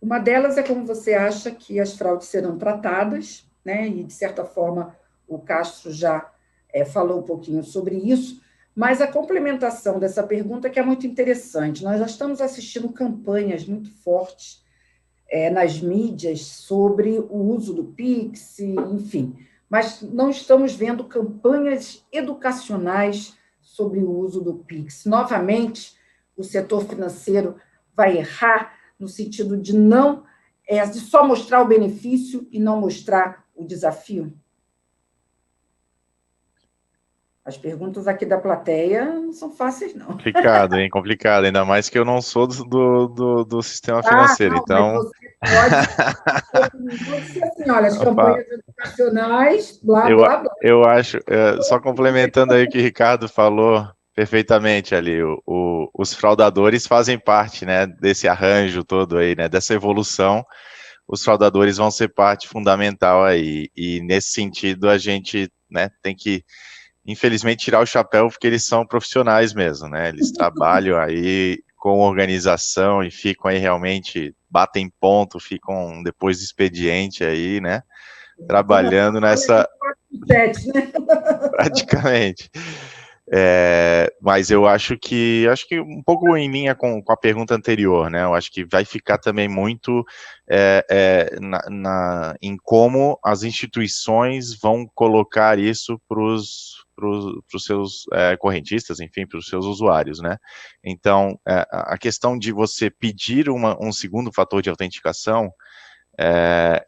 Uma delas é como você acha que as fraudes serão tratadas, né? E, de certa forma, o Castro já falou um pouquinho sobre isso, mas a complementação dessa pergunta que é muito interessante. Nós já estamos assistindo campanhas muito fortes nas mídias sobre o uso do Pix, enfim, mas não estamos vendo campanhas educacionais sobre o uso do Pix. Novamente, o setor financeiro vai errar no sentido de de só mostrar o benefício e não mostrar o desafio? As perguntas aqui da plateia não são fáceis, não. Complicado, hein? Complicado. Ainda mais que eu não sou do sistema financeiro, não, então... Pode ser assim, olha, as campanhas educacionais, blá, blá, blá. Eu acho, só complementando aí o que o Ricardo falou perfeitamente ali, os fraudadores fazem parte, né, desse arranjo todo aí, né, dessa evolução. Os fraudadores vão ser parte fundamental aí, e nesse sentido a gente, né, tem que infelizmente tirar o chapéu, porque eles são profissionais mesmo, né, eles trabalham aí com organização e ficam aí realmente, batem ponto, ficam depois do expediente aí, né, trabalhando nessa... Praticamente. Mas eu acho que um pouco em linha com a pergunta anterior, né, eu acho que vai ficar também muito em como as instituições vão colocar isso para os seus correntistas, enfim, para os seus usuários, né. Então, a questão de você pedir um segundo fator de autenticação,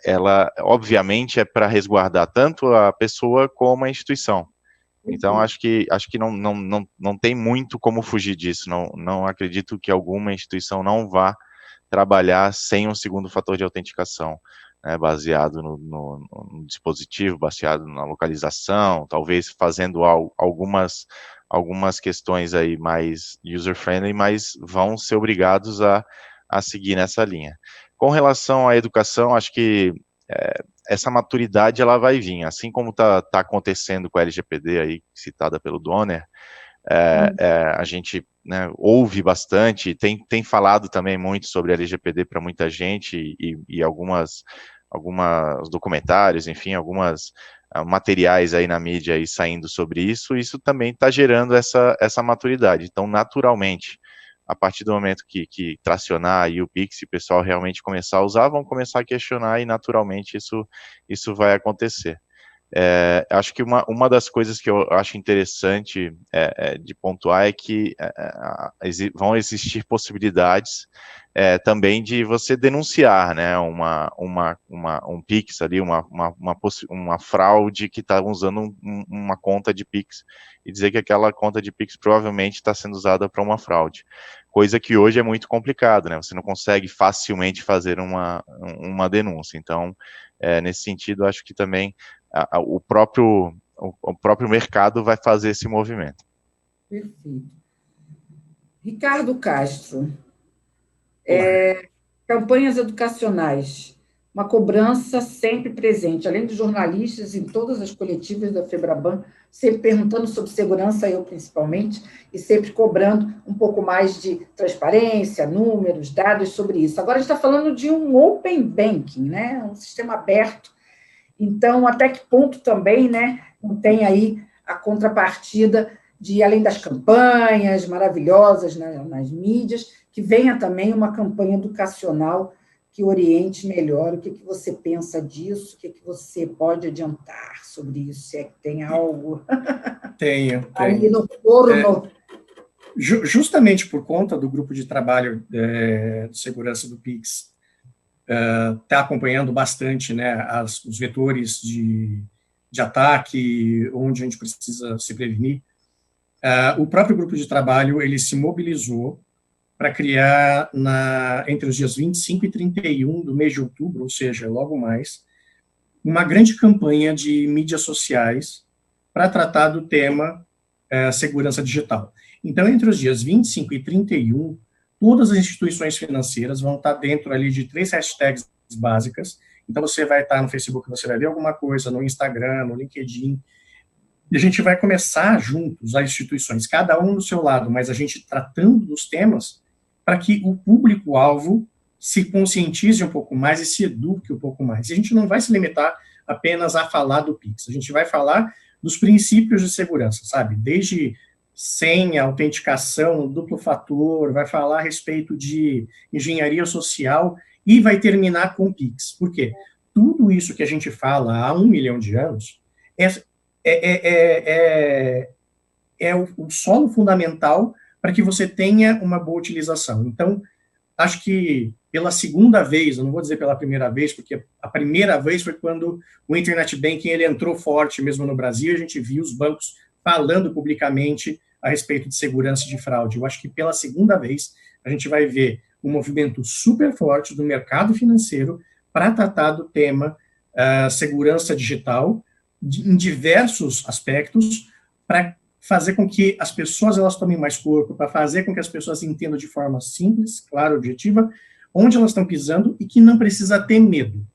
ela, obviamente, é para resguardar tanto a pessoa como a instituição. Então, acho que não tem muito como fugir disso, não acredito que alguma instituição não vá trabalhar sem um segundo fator de autenticação, né, baseado no dispositivo, baseado na localização, talvez fazendo algumas questões aí mais user-friendly, mas vão ser obrigados a seguir nessa linha. Com relação à educação, acho que essa maturidade ela vai vir, assim como está acontecendo com a LGPD aí, citada pelo Donner, a gente, né, ouve bastante, tem falado também muito sobre a LGPD para muita gente e algumas documentários, enfim, algumas materiais aí na mídia aí saindo sobre isso também está gerando essa maturidade. Então, naturalmente, a partir do momento que tracionar aí o Pix e o pessoal realmente começar a usar, vão começar a questionar e naturalmente isso vai acontecer. Acho que uma das coisas que eu acho interessante de pontuar é que vão existir possibilidades também de você denunciar, né, um Pix ali, uma fraude que está usando uma conta de Pix e dizer que aquela conta de Pix provavelmente está sendo usada para uma fraude, coisa que hoje é muito complicado, né, você não consegue facilmente fazer uma denúncia. Então, nesse sentido, acho que também o próprio mercado vai fazer esse movimento. Perfeito. Ricardo Castro, campanhas educacionais, uma cobrança sempre presente, além dos jornalistas em todas as coletivas da FEBRABAN, sempre perguntando sobre segurança, eu principalmente, e sempre cobrando um pouco mais de transparência, números, dados sobre isso. Agora a gente está falando de um open banking, né? Um sistema aberto. Então, até que ponto também, né, não tem aí a contrapartida de, além das campanhas maravilhosas nas mídias, que venha também uma campanha educacional que oriente melhor o que você pensa disso, o que você pode adiantar sobre isso, se é que tem algo Tenho. aí no forno. Justamente por conta do grupo de trabalho de segurança do Pix, está acompanhando bastante, né, os vetores de ataque, onde a gente precisa se prevenir. O próprio grupo de trabalho ele se mobilizou para criar, entre os dias 25 e 31 do mês de outubro, ou seja, logo mais, uma grande campanha de mídias sociais para tratar do tema segurança digital. Então, entre os dias 25 e 31, todas as instituições financeiras vão estar dentro ali de 3 hashtags básicas. Então, você vai estar no Facebook, você vai ver alguma coisa, no Instagram, no LinkedIn, e a gente vai começar juntos, as instituições, cada um do seu lado, mas a gente tratando dos temas para que o público-alvo se conscientize um pouco mais e se eduque um pouco mais. E a gente não vai se limitar apenas a falar do Pix, a gente vai falar dos princípios de segurança, sabe? Desde senha, autenticação, duplo fator, vai falar a respeito de engenharia social e vai terminar com o Pix. Por quê? Tudo isso que a gente fala há 1 milhão de anos é o solo fundamental para que você tenha uma boa utilização. Então, acho que pela segunda vez, eu não vou dizer pela primeira vez, porque a primeira vez foi quando o Internet Banking ele entrou forte mesmo no Brasil, a gente viu os bancos falando publicamente a respeito de segurança e de fraude. Eu acho que pela segunda vez a gente vai ver um movimento super forte do mercado financeiro para tratar do tema segurança digital em diversos aspectos, para fazer com que as pessoas elas tomem mais corpo, para fazer com que as pessoas entendam de forma simples, clara, objetiva, onde elas estão pisando e que não precisa ter medo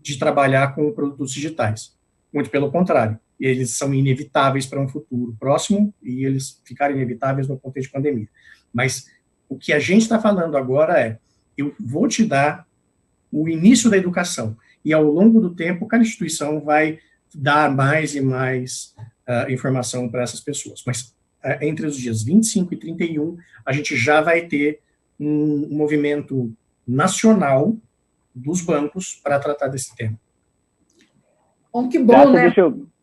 de trabalhar com produtos digitais. Muito pelo contrário, eles são inevitáveis para um futuro próximo e eles ficaram inevitáveis no contexto de pandemia. Mas o que a gente está falando agora eu vou te dar o início da educação e ao longo do tempo cada instituição vai dar mais e mais informação para essas pessoas. Mas entre os dias 25 e 31, a gente já vai ter um movimento nacional dos bancos para tratar desse tema. Bom, que bom, né?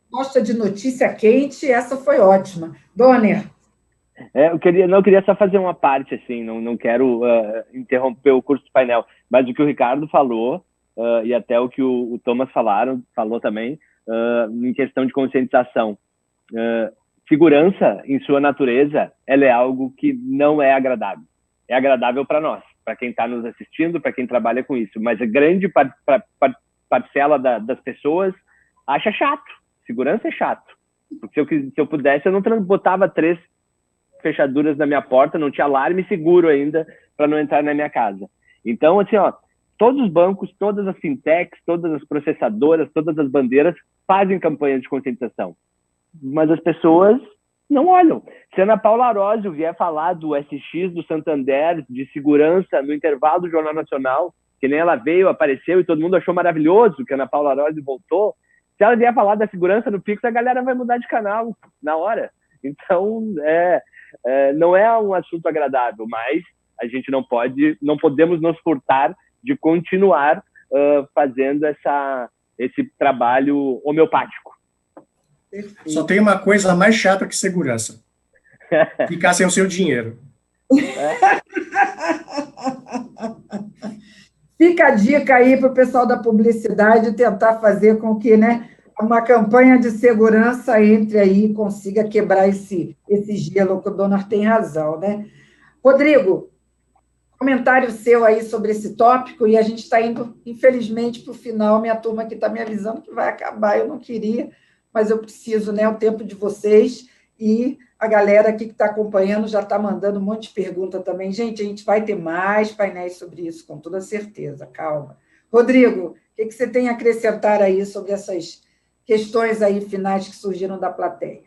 Gosta de notícia quente, essa foi ótima. Donner. Eu queria só fazer uma parte, assim, não quero interromper o curso do painel, mas o que o Ricardo falou, e até o que o Thomas falou também, em questão de conscientização. Segurança, em sua natureza, ela é algo que não é agradável. É agradável para nós, para quem está nos assistindo, para quem trabalha com isso, mas a grande parcela das pessoas acha chato. Segurança é chato. Porque se eu pudesse, eu não botava 3 fechaduras na minha porta, não tinha alarme seguro ainda para não entrar na minha casa. Então, assim, todos os bancos, todas as fintechs, todas as processadoras, todas as bandeiras fazem campanhas de conscientização. Mas as pessoas não olham. Se a Ana Paula Arósio vier falar do SX, do Santander, de segurança no intervalo do Jornal Nacional, que nem ela veio, apareceu e todo mundo achou maravilhoso que a Ana Paula Arósio voltou, se ela vier falar da segurança no Pix, a galera vai mudar de canal na hora. Então, não é um assunto agradável, mas a gente não podemos nos furtar de continuar fazendo esse trabalho homeopático. Perfeito. Só tem uma coisa mais chata que segurança. Ficar sem o seu dinheiro. Fica a dica aí para o pessoal da publicidade tentar fazer com que, né, uma campanha de segurança entre aí e consiga quebrar esse gelo, que o Donner tem razão, né? Rodrigo, comentário seu aí sobre esse tópico, e a gente está indo, infelizmente, para o final. Minha turma aqui está me avisando que vai acabar, eu não queria, mas eu preciso, né, o tempo de vocês, e a galera aqui que está acompanhando já está mandando um monte de pergunta também. Gente, a gente vai ter mais painéis sobre isso, com toda certeza, calma. Rodrigo, o que você tem a acrescentar aí sobre essas questões aí finais que surgiram da plateia?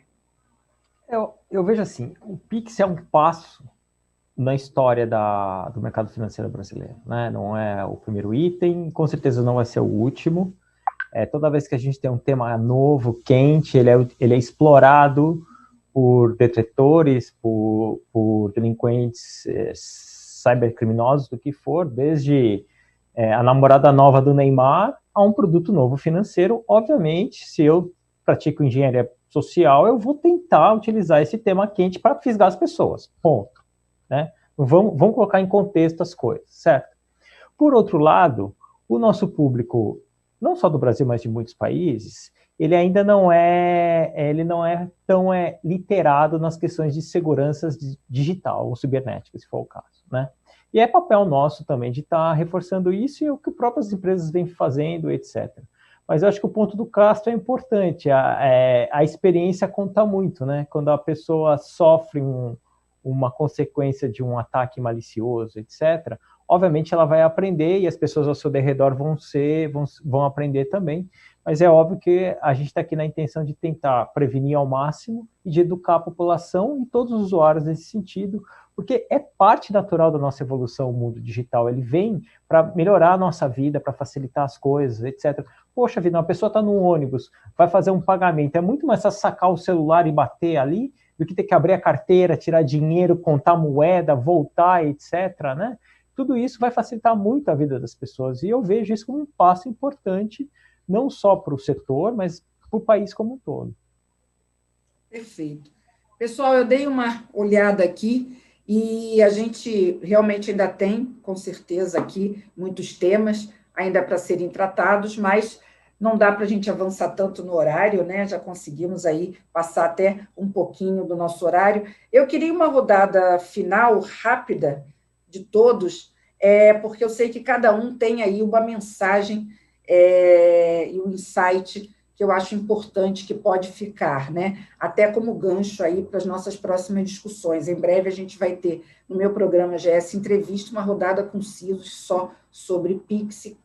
Eu vejo assim, o Pix é um passo na história do mercado financeiro brasileiro, né? Não é o primeiro item, com certeza não vai ser o último. Toda vez que a gente tem um tema novo, quente, ele é explorado por detratores, por delinquentes, cybercriminosos, do que for, desde a namorada nova do Neymar a um produto novo financeiro. Obviamente, se eu pratico engenharia social, eu vou tentar utilizar esse tema quente para fisgar as pessoas, ponto. Né? Vamos colocar em contexto as coisas, certo? Por outro lado, o nosso público, não só do Brasil, mas de muitos países, ele ainda não é tão literado nas questões de segurança digital ou cibernética, se for o caso, né? E é papel nosso também de estar reforçando isso, e o que próprias empresas vêm fazendo, etc. Mas eu acho que o ponto do Castro é importante, a experiência conta muito, né? Quando a pessoa sofre uma consequência de um ataque malicioso, etc., obviamente ela vai aprender, e as pessoas ao seu redor vão aprender também, mas é óbvio que a gente está aqui na intenção de tentar prevenir ao máximo e de educar a população e todos os usuários nesse sentido, porque é parte natural da nossa evolução o mundo digital. Ele vem para melhorar a nossa vida, para facilitar as coisas, etc. Poxa vida, uma pessoa está no ônibus, vai fazer um pagamento, é muito mais fácil sacar o celular e bater ali do que ter que abrir a carteira, tirar dinheiro, contar moeda, voltar, etc., né? Tudo isso vai facilitar muito a vida das pessoas, e eu vejo isso como um passo importante, não só para o setor, mas para o país como um todo. Perfeito. Pessoal, eu dei uma olhada aqui e a gente realmente ainda tem, com certeza, aqui muitos temas ainda para serem tratados, mas não dá para a gente avançar tanto no horário, né? Já conseguimos aí passar até um pouquinho do nosso horário. Eu queria uma rodada final rápida de todos, porque eu sei que cada um tem aí uma mensagem e um insight que eu acho importante, que pode ficar, né? Até como gancho aí para as nossas próximas discussões. Em breve a gente vai ter, no meu programa GS Entrevista, uma rodada com CISOs só sobre Pix,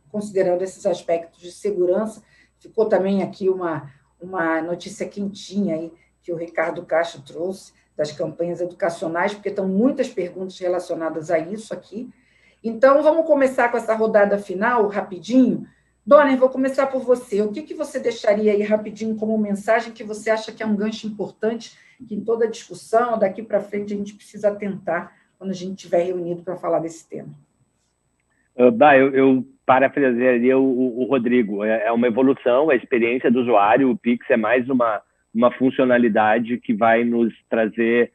considerando esses aspectos de segurança. Ficou também aqui uma notícia quentinha aí que o Ricardo Castro trouxe, das campanhas educacionais, porque estão muitas perguntas relacionadas a isso aqui. Então, vamos começar com essa rodada final, rapidinho. Donner, vou começar por você. O que você deixaria aí rapidinho como mensagem que você acha que é um gancho importante, que em toda discussão, daqui para frente, a gente precisa atentar quando a gente estiver reunido para falar desse tema? Eu parafrasearia o Rodrigo. É uma evolução, a experiência do usuário, o Pix é mais uma funcionalidade que vai nos trazer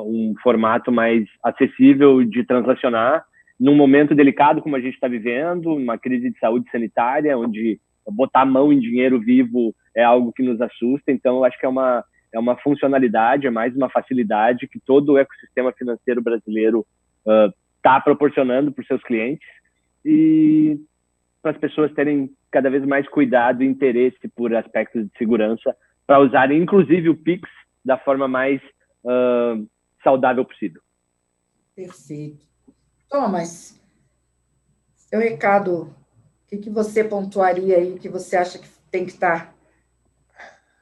um formato mais acessível de transacionar num momento delicado como a gente está vivendo, uma crise de saúde sanitária, onde botar a mão em dinheiro vivo é algo que nos assusta. Então, eu acho que é uma funcionalidade, é mais uma facilidade que todo o ecossistema financeiro brasileiro está proporcionando para os seus clientes, e para as pessoas terem cada vez mais cuidado e interesse por aspectos de segurança, para usarem, inclusive, o Pix da forma mais saudável possível. Perfeito. Thomas, seu recado, o que você pontuaria aí, que você acha que tem que estar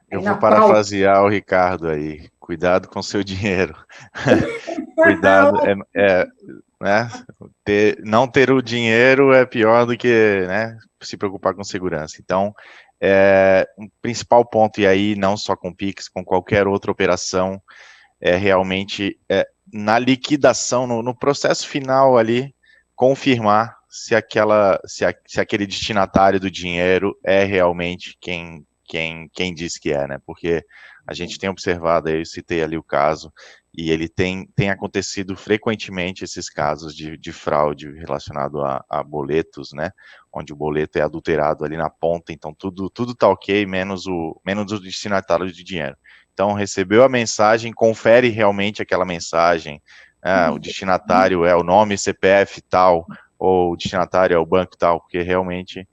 Eu vou parafrasear o Ricardo aí. Cuidado com seu dinheiro. Cuidado, né? Não ter o dinheiro é pior do que, né, se preocupar com segurança. Então, um principal ponto, e aí não só com Pix, com qualquer outra operação, é realmente na liquidação, no processo final ali, confirmar se aquele destinatário do dinheiro é realmente quem diz que é, né? Porque a gente tem observado, eu citei ali o caso, e ele tem acontecido frequentemente esses casos de fraude relacionado a boletos, né? Onde o boleto é adulterado ali na ponta, então tudo tá ok, menos o destinatário de dinheiro. Então, recebeu a mensagem, confere realmente aquela mensagem, o destinatário é o nome, CPF tal, ou o destinatário é o banco tal, porque realmente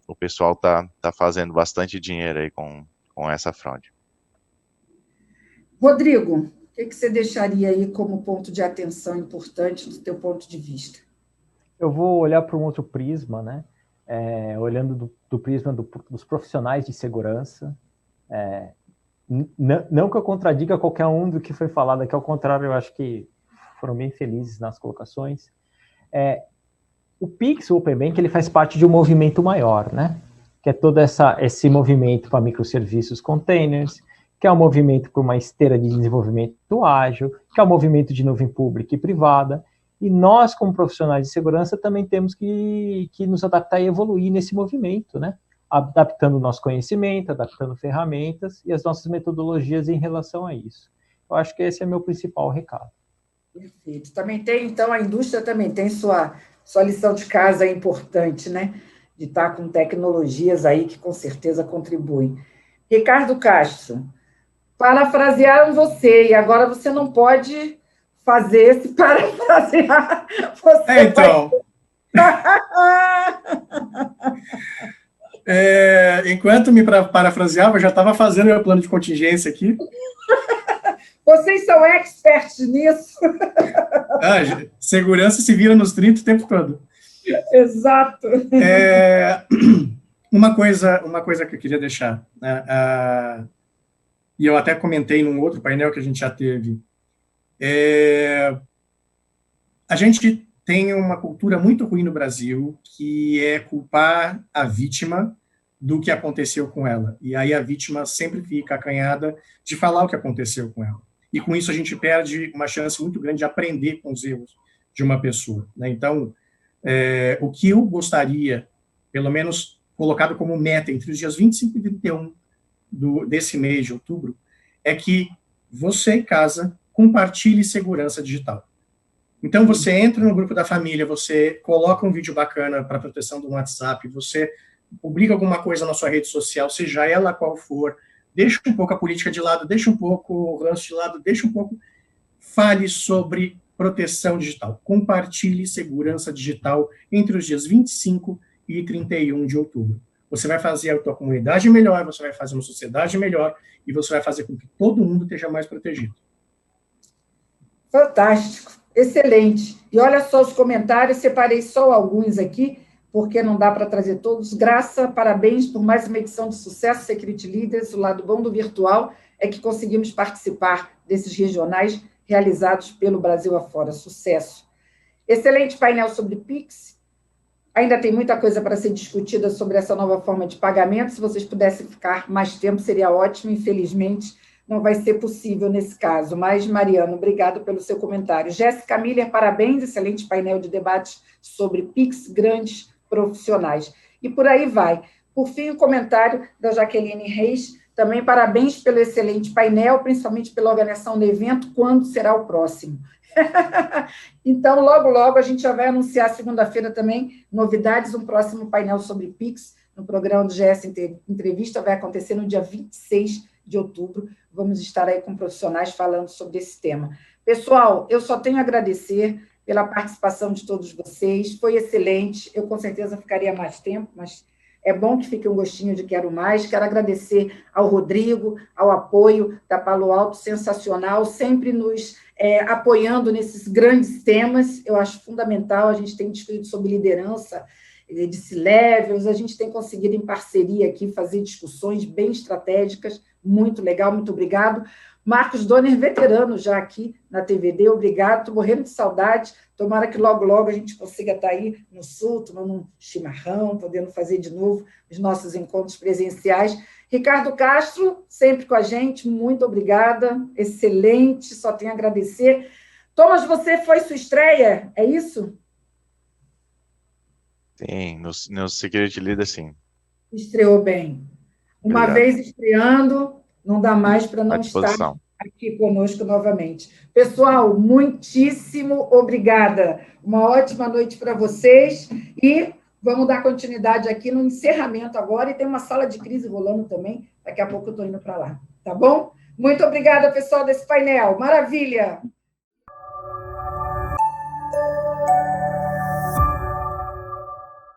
o pessoal tá fazendo bastante dinheiro aí com essa fraude. Rodrigo, o que você deixaria aí como ponto de atenção importante do teu ponto de vista? Eu vou olhar para um outro prisma, né? Olhando do prisma dos profissionais de segurança. Não que eu contradiga qualquer um do que foi falado aqui, ao contrário, eu acho que foram bem felizes nas colocações. O Pix, o Open Bank, ele faz parte de um movimento maior, né? Que é todo esse movimento para microserviços containers, que é um movimento para uma esteira de desenvolvimento ágil, que é um movimento de nuvem pública e privada, e nós, como profissionais de segurança, também temos que nos adaptar e evoluir nesse movimento, né? Adaptando o nosso conhecimento, adaptando ferramentas e as nossas metodologias em relação a isso. Eu acho que esse é meu principal recado. Perfeito. Também tem, então, a indústria também tem sua lição de casa importante, né? De estar com tecnologias aí que com certeza contribuem. Ricardo Castro, parafrasearam você, e agora você não pode fazer esse parafrasear. Você então. Enquanto me parafraseava, eu já estava fazendo meu plano de contingência aqui. Vocês são experts nisso. Segurança se vira nos 30 o tempo todo. Exato. Uma coisa que eu queria deixar, e eu até comentei num outro painel que a gente já teve, a gente tem uma cultura muito ruim no Brasil, que é culpar a vítima do que aconteceu com ela. E aí a vítima sempre fica acanhada de falar o que aconteceu com ela. E com isso a gente perde uma chance muito grande de aprender com os erros de uma pessoa, né? Então, o que eu gostaria, pelo menos colocado como meta entre os dias 25 e 31 desse mês de outubro, é que você em casa compartilhe segurança digital. Então, você entra no grupo da família, você coloca um vídeo bacana para proteção do WhatsApp, você publica alguma coisa na sua rede social, seja ela qual for, deixa um pouco a política de lado, deixa um pouco o ranço de lado, deixa um pouco... Fale sobre proteção digital. Compartilhe segurança digital entre os dias 25 e 31 de outubro. Você vai fazer a tua comunidade melhor, você vai fazer uma sociedade melhor e você vai fazer com que todo mundo esteja mais protegido. Fantástico, excelente. E olha só os comentários, separei só alguns aqui, porque não dá para trazer todos. Graça, parabéns por mais uma edição de sucesso, Security Leaders. O lado bom do virtual é que conseguimos participar desses regionais realizados pelo Brasil afora. Sucesso. Excelente painel sobre Pix. Ainda tem muita coisa para ser discutida sobre essa nova forma de pagamento. Se vocês pudessem ficar mais tempo, seria ótimo. Infelizmente, não vai ser possível nesse caso. Mas, Mariano, obrigado pelo seu comentário. Jéssica Miller, parabéns. Excelente painel de debates sobre Pix, grandes profissionais. E por aí vai. Por fim, o comentário da Jaqueline Reis. Também parabéns pelo excelente painel, principalmente pela organização do evento. Quando será o próximo? Então, logo, logo, a gente já vai anunciar segunda-feira também novidades, um próximo painel sobre Pix, no programa do GS Entrevista, vai acontecer no dia 26 de outubro. Vamos estar aí com profissionais falando sobre esse tema. Pessoal, eu só tenho a agradecer pela participação de todos vocês, foi excelente, eu com certeza ficaria mais tempo, mas é bom que fique um gostinho de quero mais. Quero agradecer ao Rodrigo, ao apoio da Palo Alto, sensacional, sempre nos apoiando nesses grandes temas. Eu acho fundamental, a gente tem discutido sobre liderança de C-levels, a gente tem conseguido em parceria aqui fazer discussões bem estratégicas, muito legal, muito obrigado. Marcos Donner, veterano já aqui na TVD, obrigado, estou morrendo de saudade, tomara que logo, logo a gente consiga estar aí no Sul, tomando um chimarrão, podendo fazer de novo os nossos encontros presenciais, Ricardo Castro, sempre com a gente, muito obrigada, excelente, só tenho a agradecer. Thomas, você foi sua estreia, é isso? Sim, no Security Leader, sim. Estreou bem. Uma Obrigado. vez estreando, não dá mais para não À disposição. estar aqui conosco novamente. Pessoal, muitíssimo obrigada. Uma ótima noite para vocês e vamos dar continuidade aqui no encerramento agora e tem uma sala de crise rolando também. Daqui a pouco eu estou indo para lá, tá bom? Muito obrigada, pessoal desse painel. Maravilha!